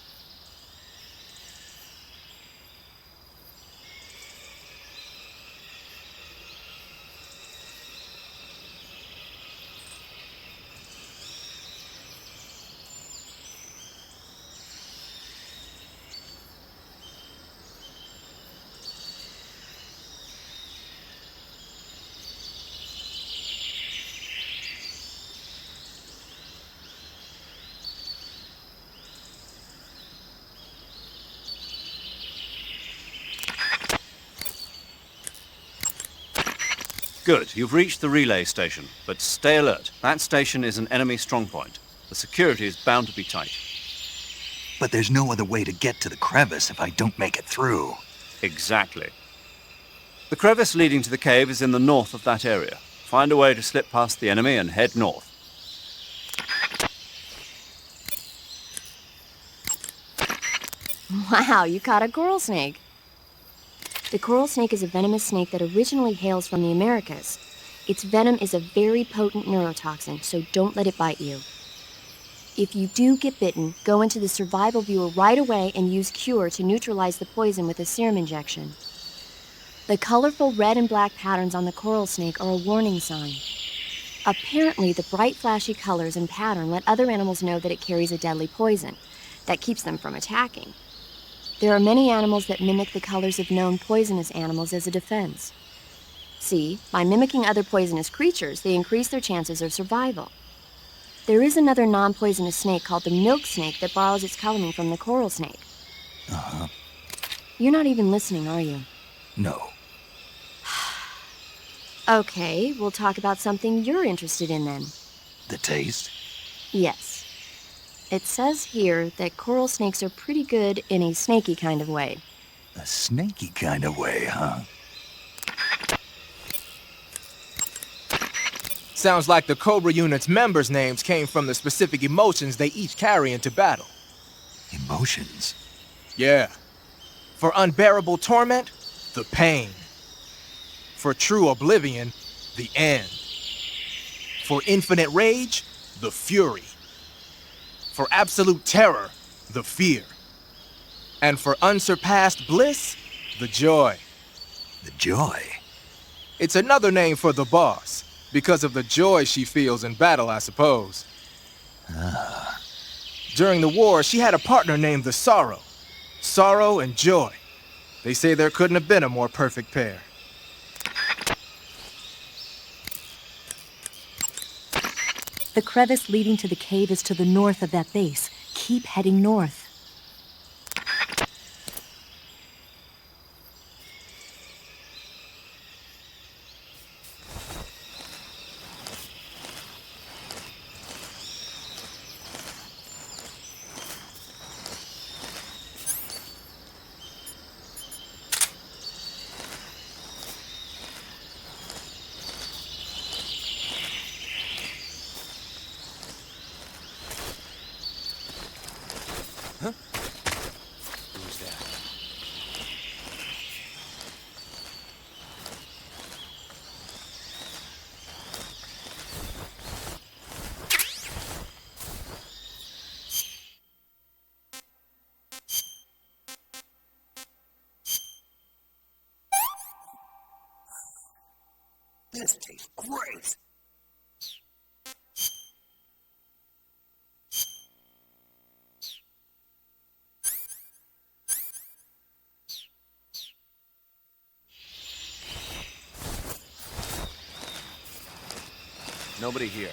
Good, you've reached the relay station, but stay alert. That station is an enemy strongpoint. The security is bound to be tight. But there's no other way to get to the crevice if I don't make it through. Exactly. The crevice leading to the cave is in the north of that area. Find a way to slip past the enemy and head north. Wow, you caught a coral snake. The coral snake is a venomous snake that originally hails from the Americas. Its venom is a very potent neurotoxin, so don't let it bite you. If you do get bitten, go into the survival viewer right away and use Cure to neutralize the poison with a serum injection. The colorful red and black patterns on the coral snake are a warning sign. Apparently, the bright flashy colors and pattern let other animals know that it carries a deadly poison that keeps them from attacking. There are many animals that mimic the colors of known poisonous animals as a defense. See, by mimicking other poisonous creatures, they increase their chances of survival. There is another non-poisonous snake called the milk snake that borrows its coloring from the coral snake. Uh-huh. You're not even listening, are you? No. Okay, we'll talk about something you're interested in then. The taste? Yes. It says here that coral snakes are pretty good in a snaky kind of way. A snaky kind of way, huh? Sounds like the Cobra Unit's members' names came from the specific emotions they each carry into battle. Emotions? Yeah. For unbearable torment, the pain. For true oblivion, the end. For infinite rage, the fury. For absolute terror, the fear. And for unsurpassed bliss, the joy. The joy? It's another name for the boss, because of the joy she feels in battle, I suppose. Ah. During the war, she had a partner named the Sorrow. Sorrow and joy. They say there couldn't have been a more perfect pair. The crevice leading to the cave is to the north of that base. Keep heading north. This tastes great! Nobody here.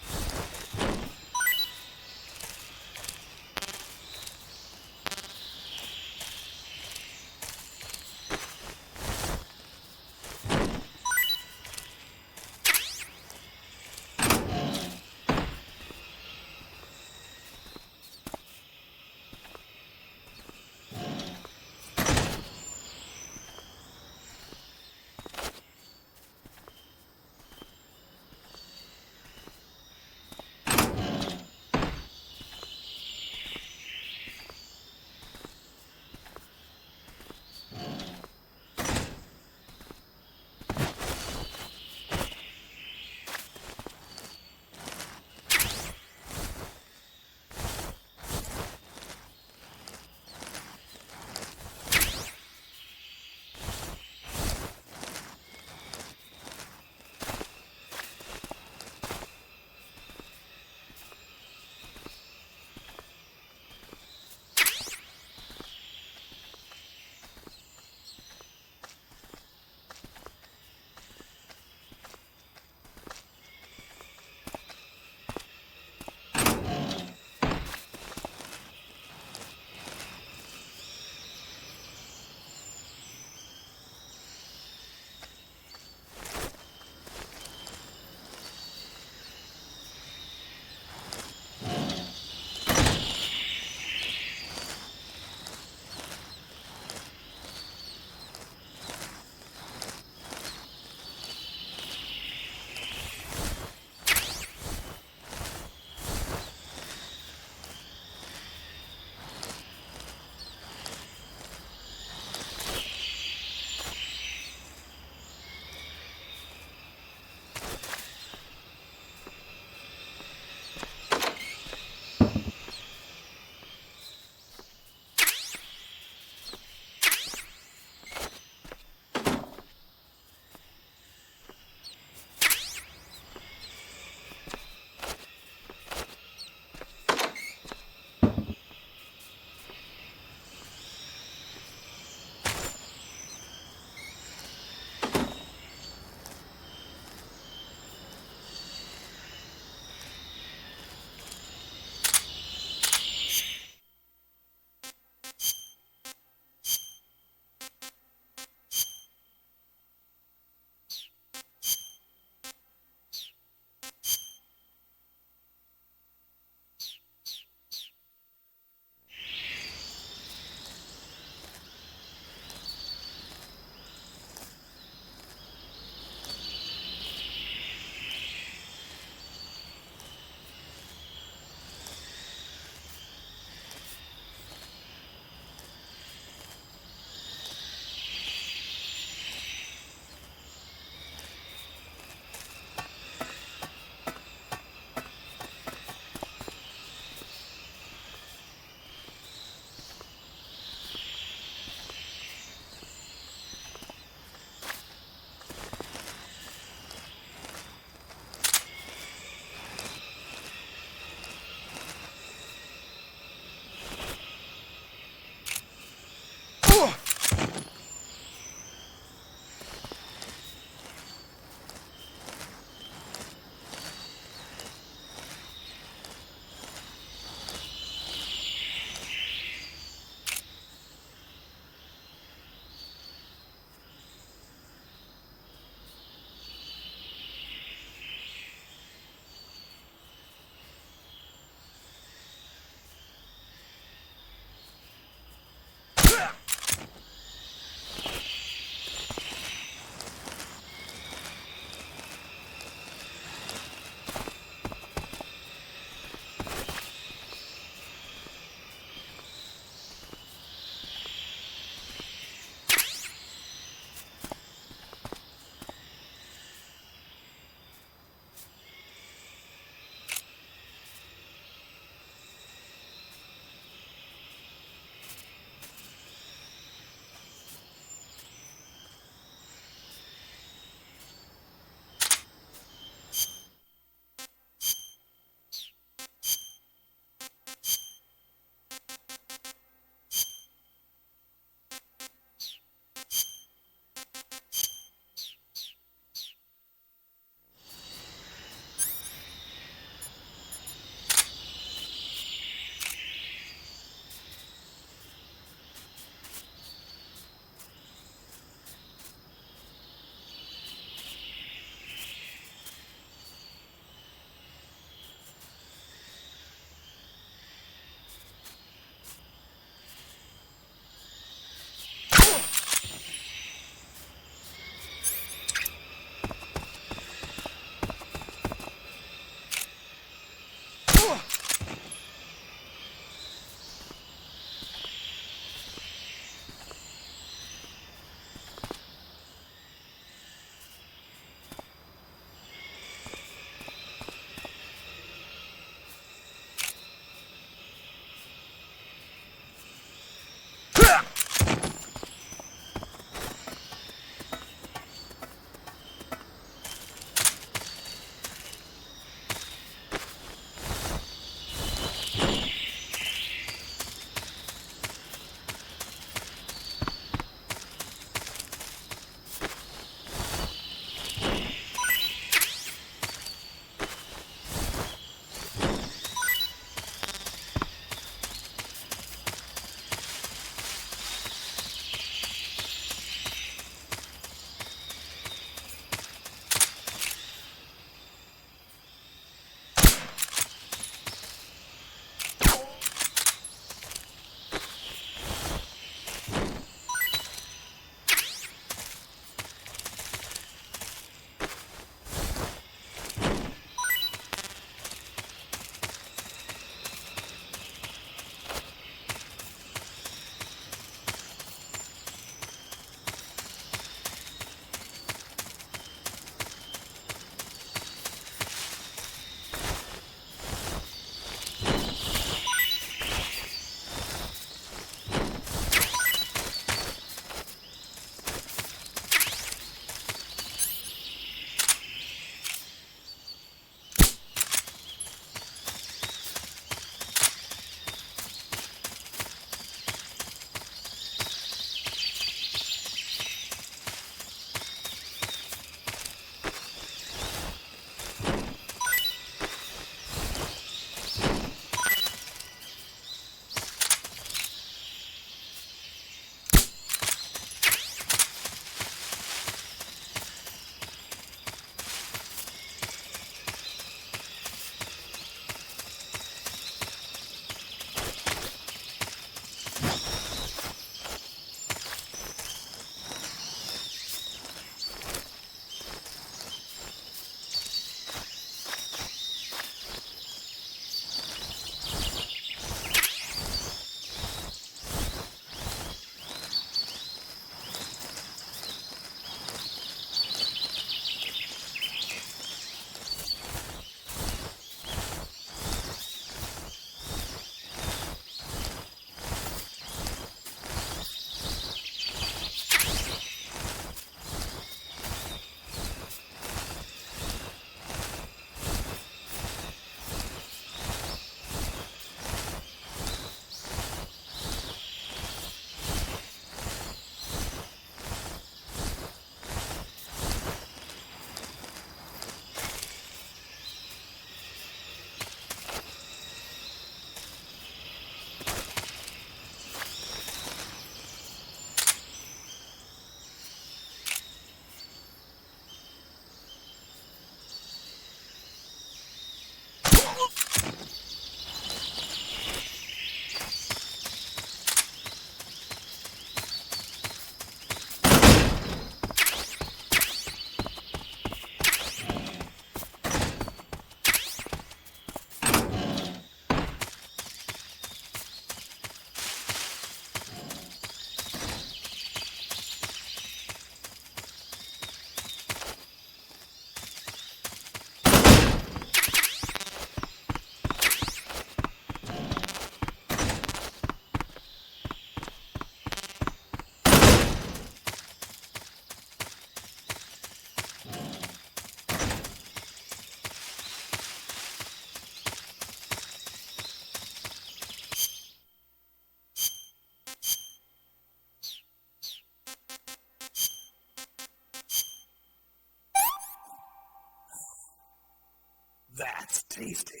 Tasty.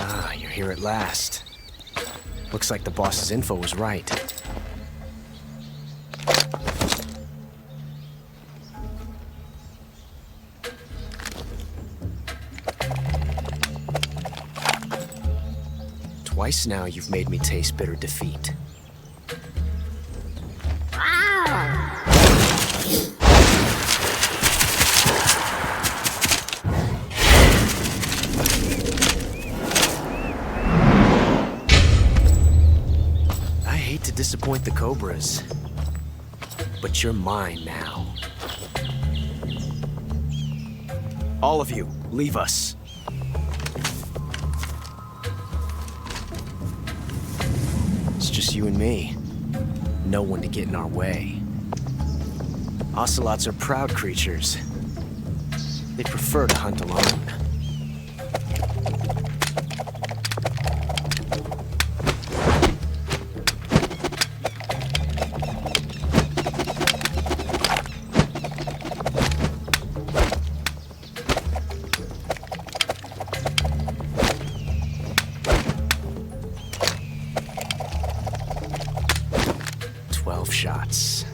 Ah, you're here at last. Looks like the boss's info was right. Twice now you've made me taste bitter defeat. Disappoint the Cobras, but you're mine now. All of you, leave us. It's just you and me. No one to get in our way. Ocelots are proud creatures. They prefer to hunt alone. Shots.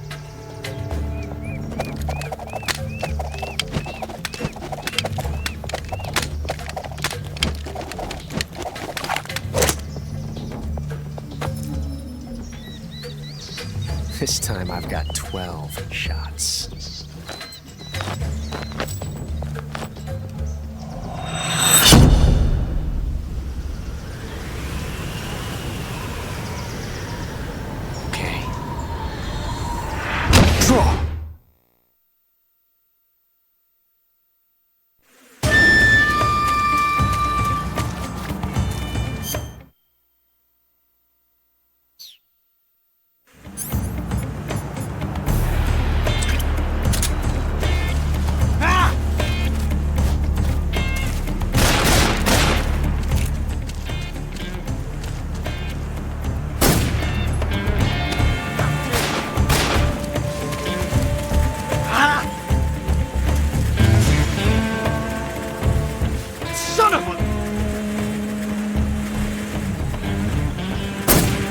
This time I've got 12 shots.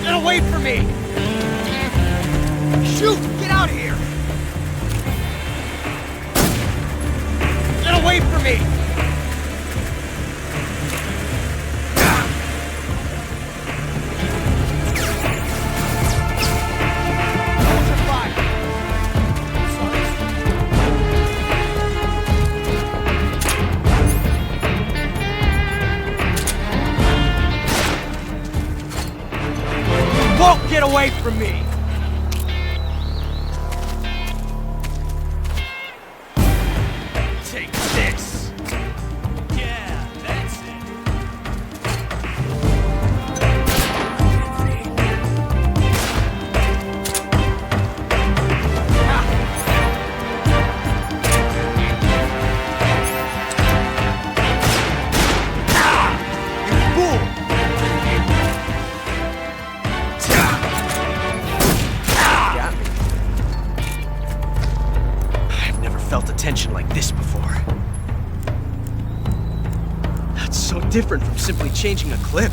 Away from me! Shoot! Get out of here! Get away from me! Won't get away from me! Take this! Yeah, that's it! You fool! Felt a tension like this before. That's so different from simply changing a clip.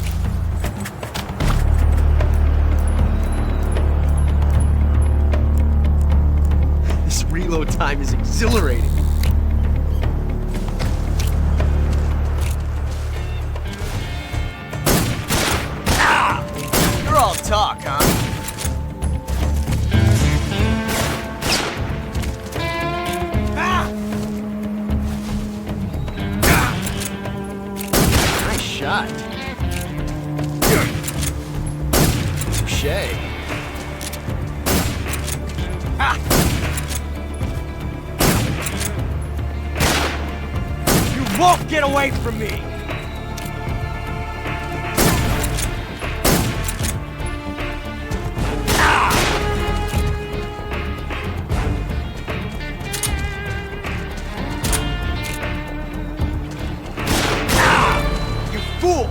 This reload time is exhilarating. Ah! You're all talk, huh? Shot. Touché. Ah! You won't get away from me! Fool!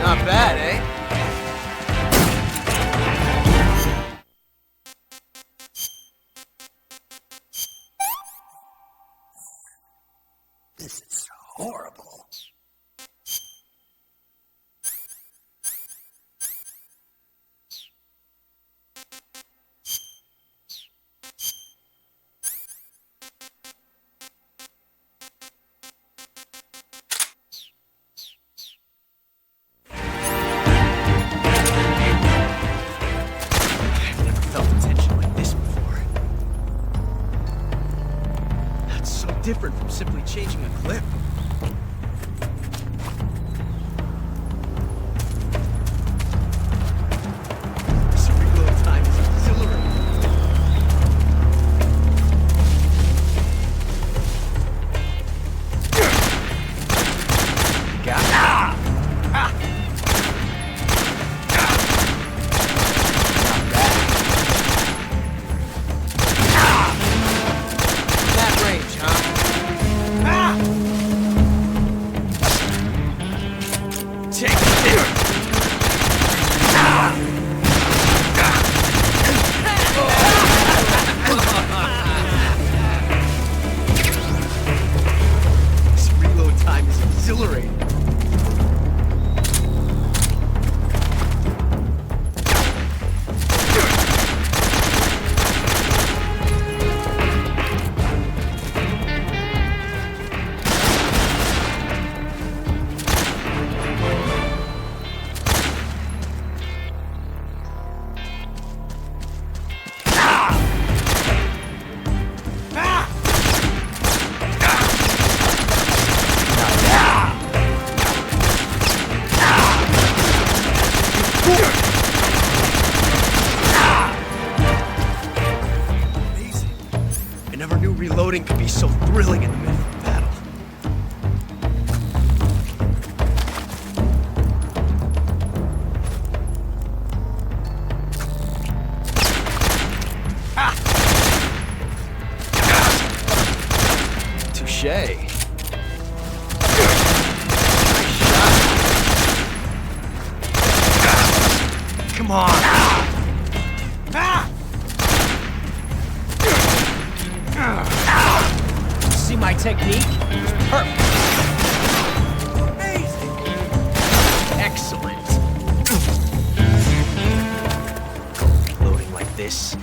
Not bad, eh? This is horrible. I've never felt tension like this before. That's so different from simply changing a clip. This reload time is exhilarating. Got it. Ah! That range, huh? Ah! Take it. This reload time is exhilarating. Amazing. I never knew reloading could be so thrilling in the middle of battle. Touché. Nice shot. Come on. See my technique? It's perfect. Amazing. Excellent. Loading like this,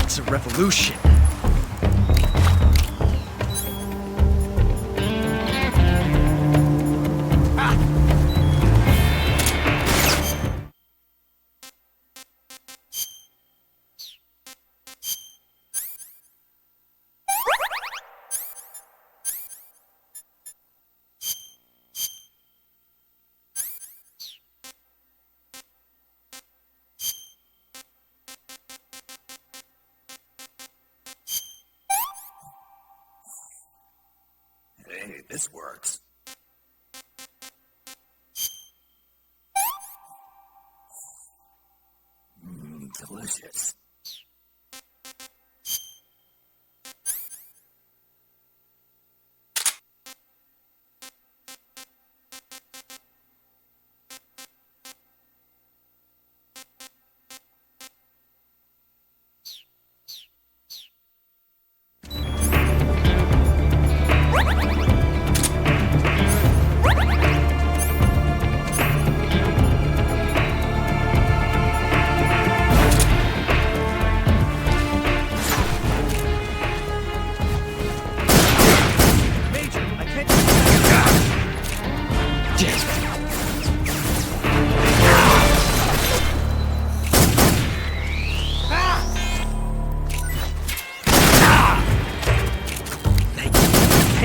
it's a revolution. Hey, this works. Delicious.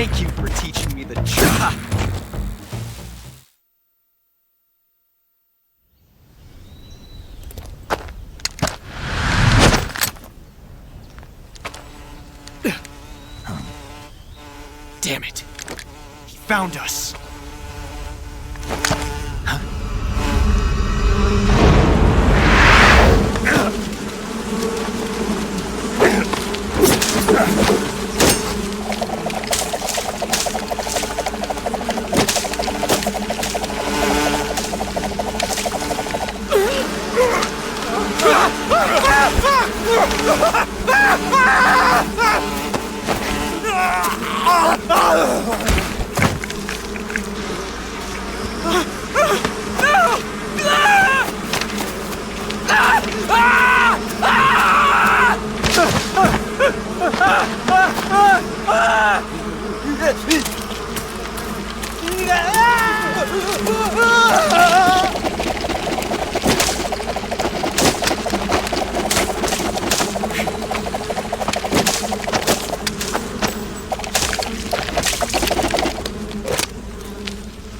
Thank you for teaching me the job. Damn it. He found us.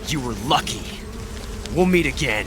You were lucky. We'll meet again.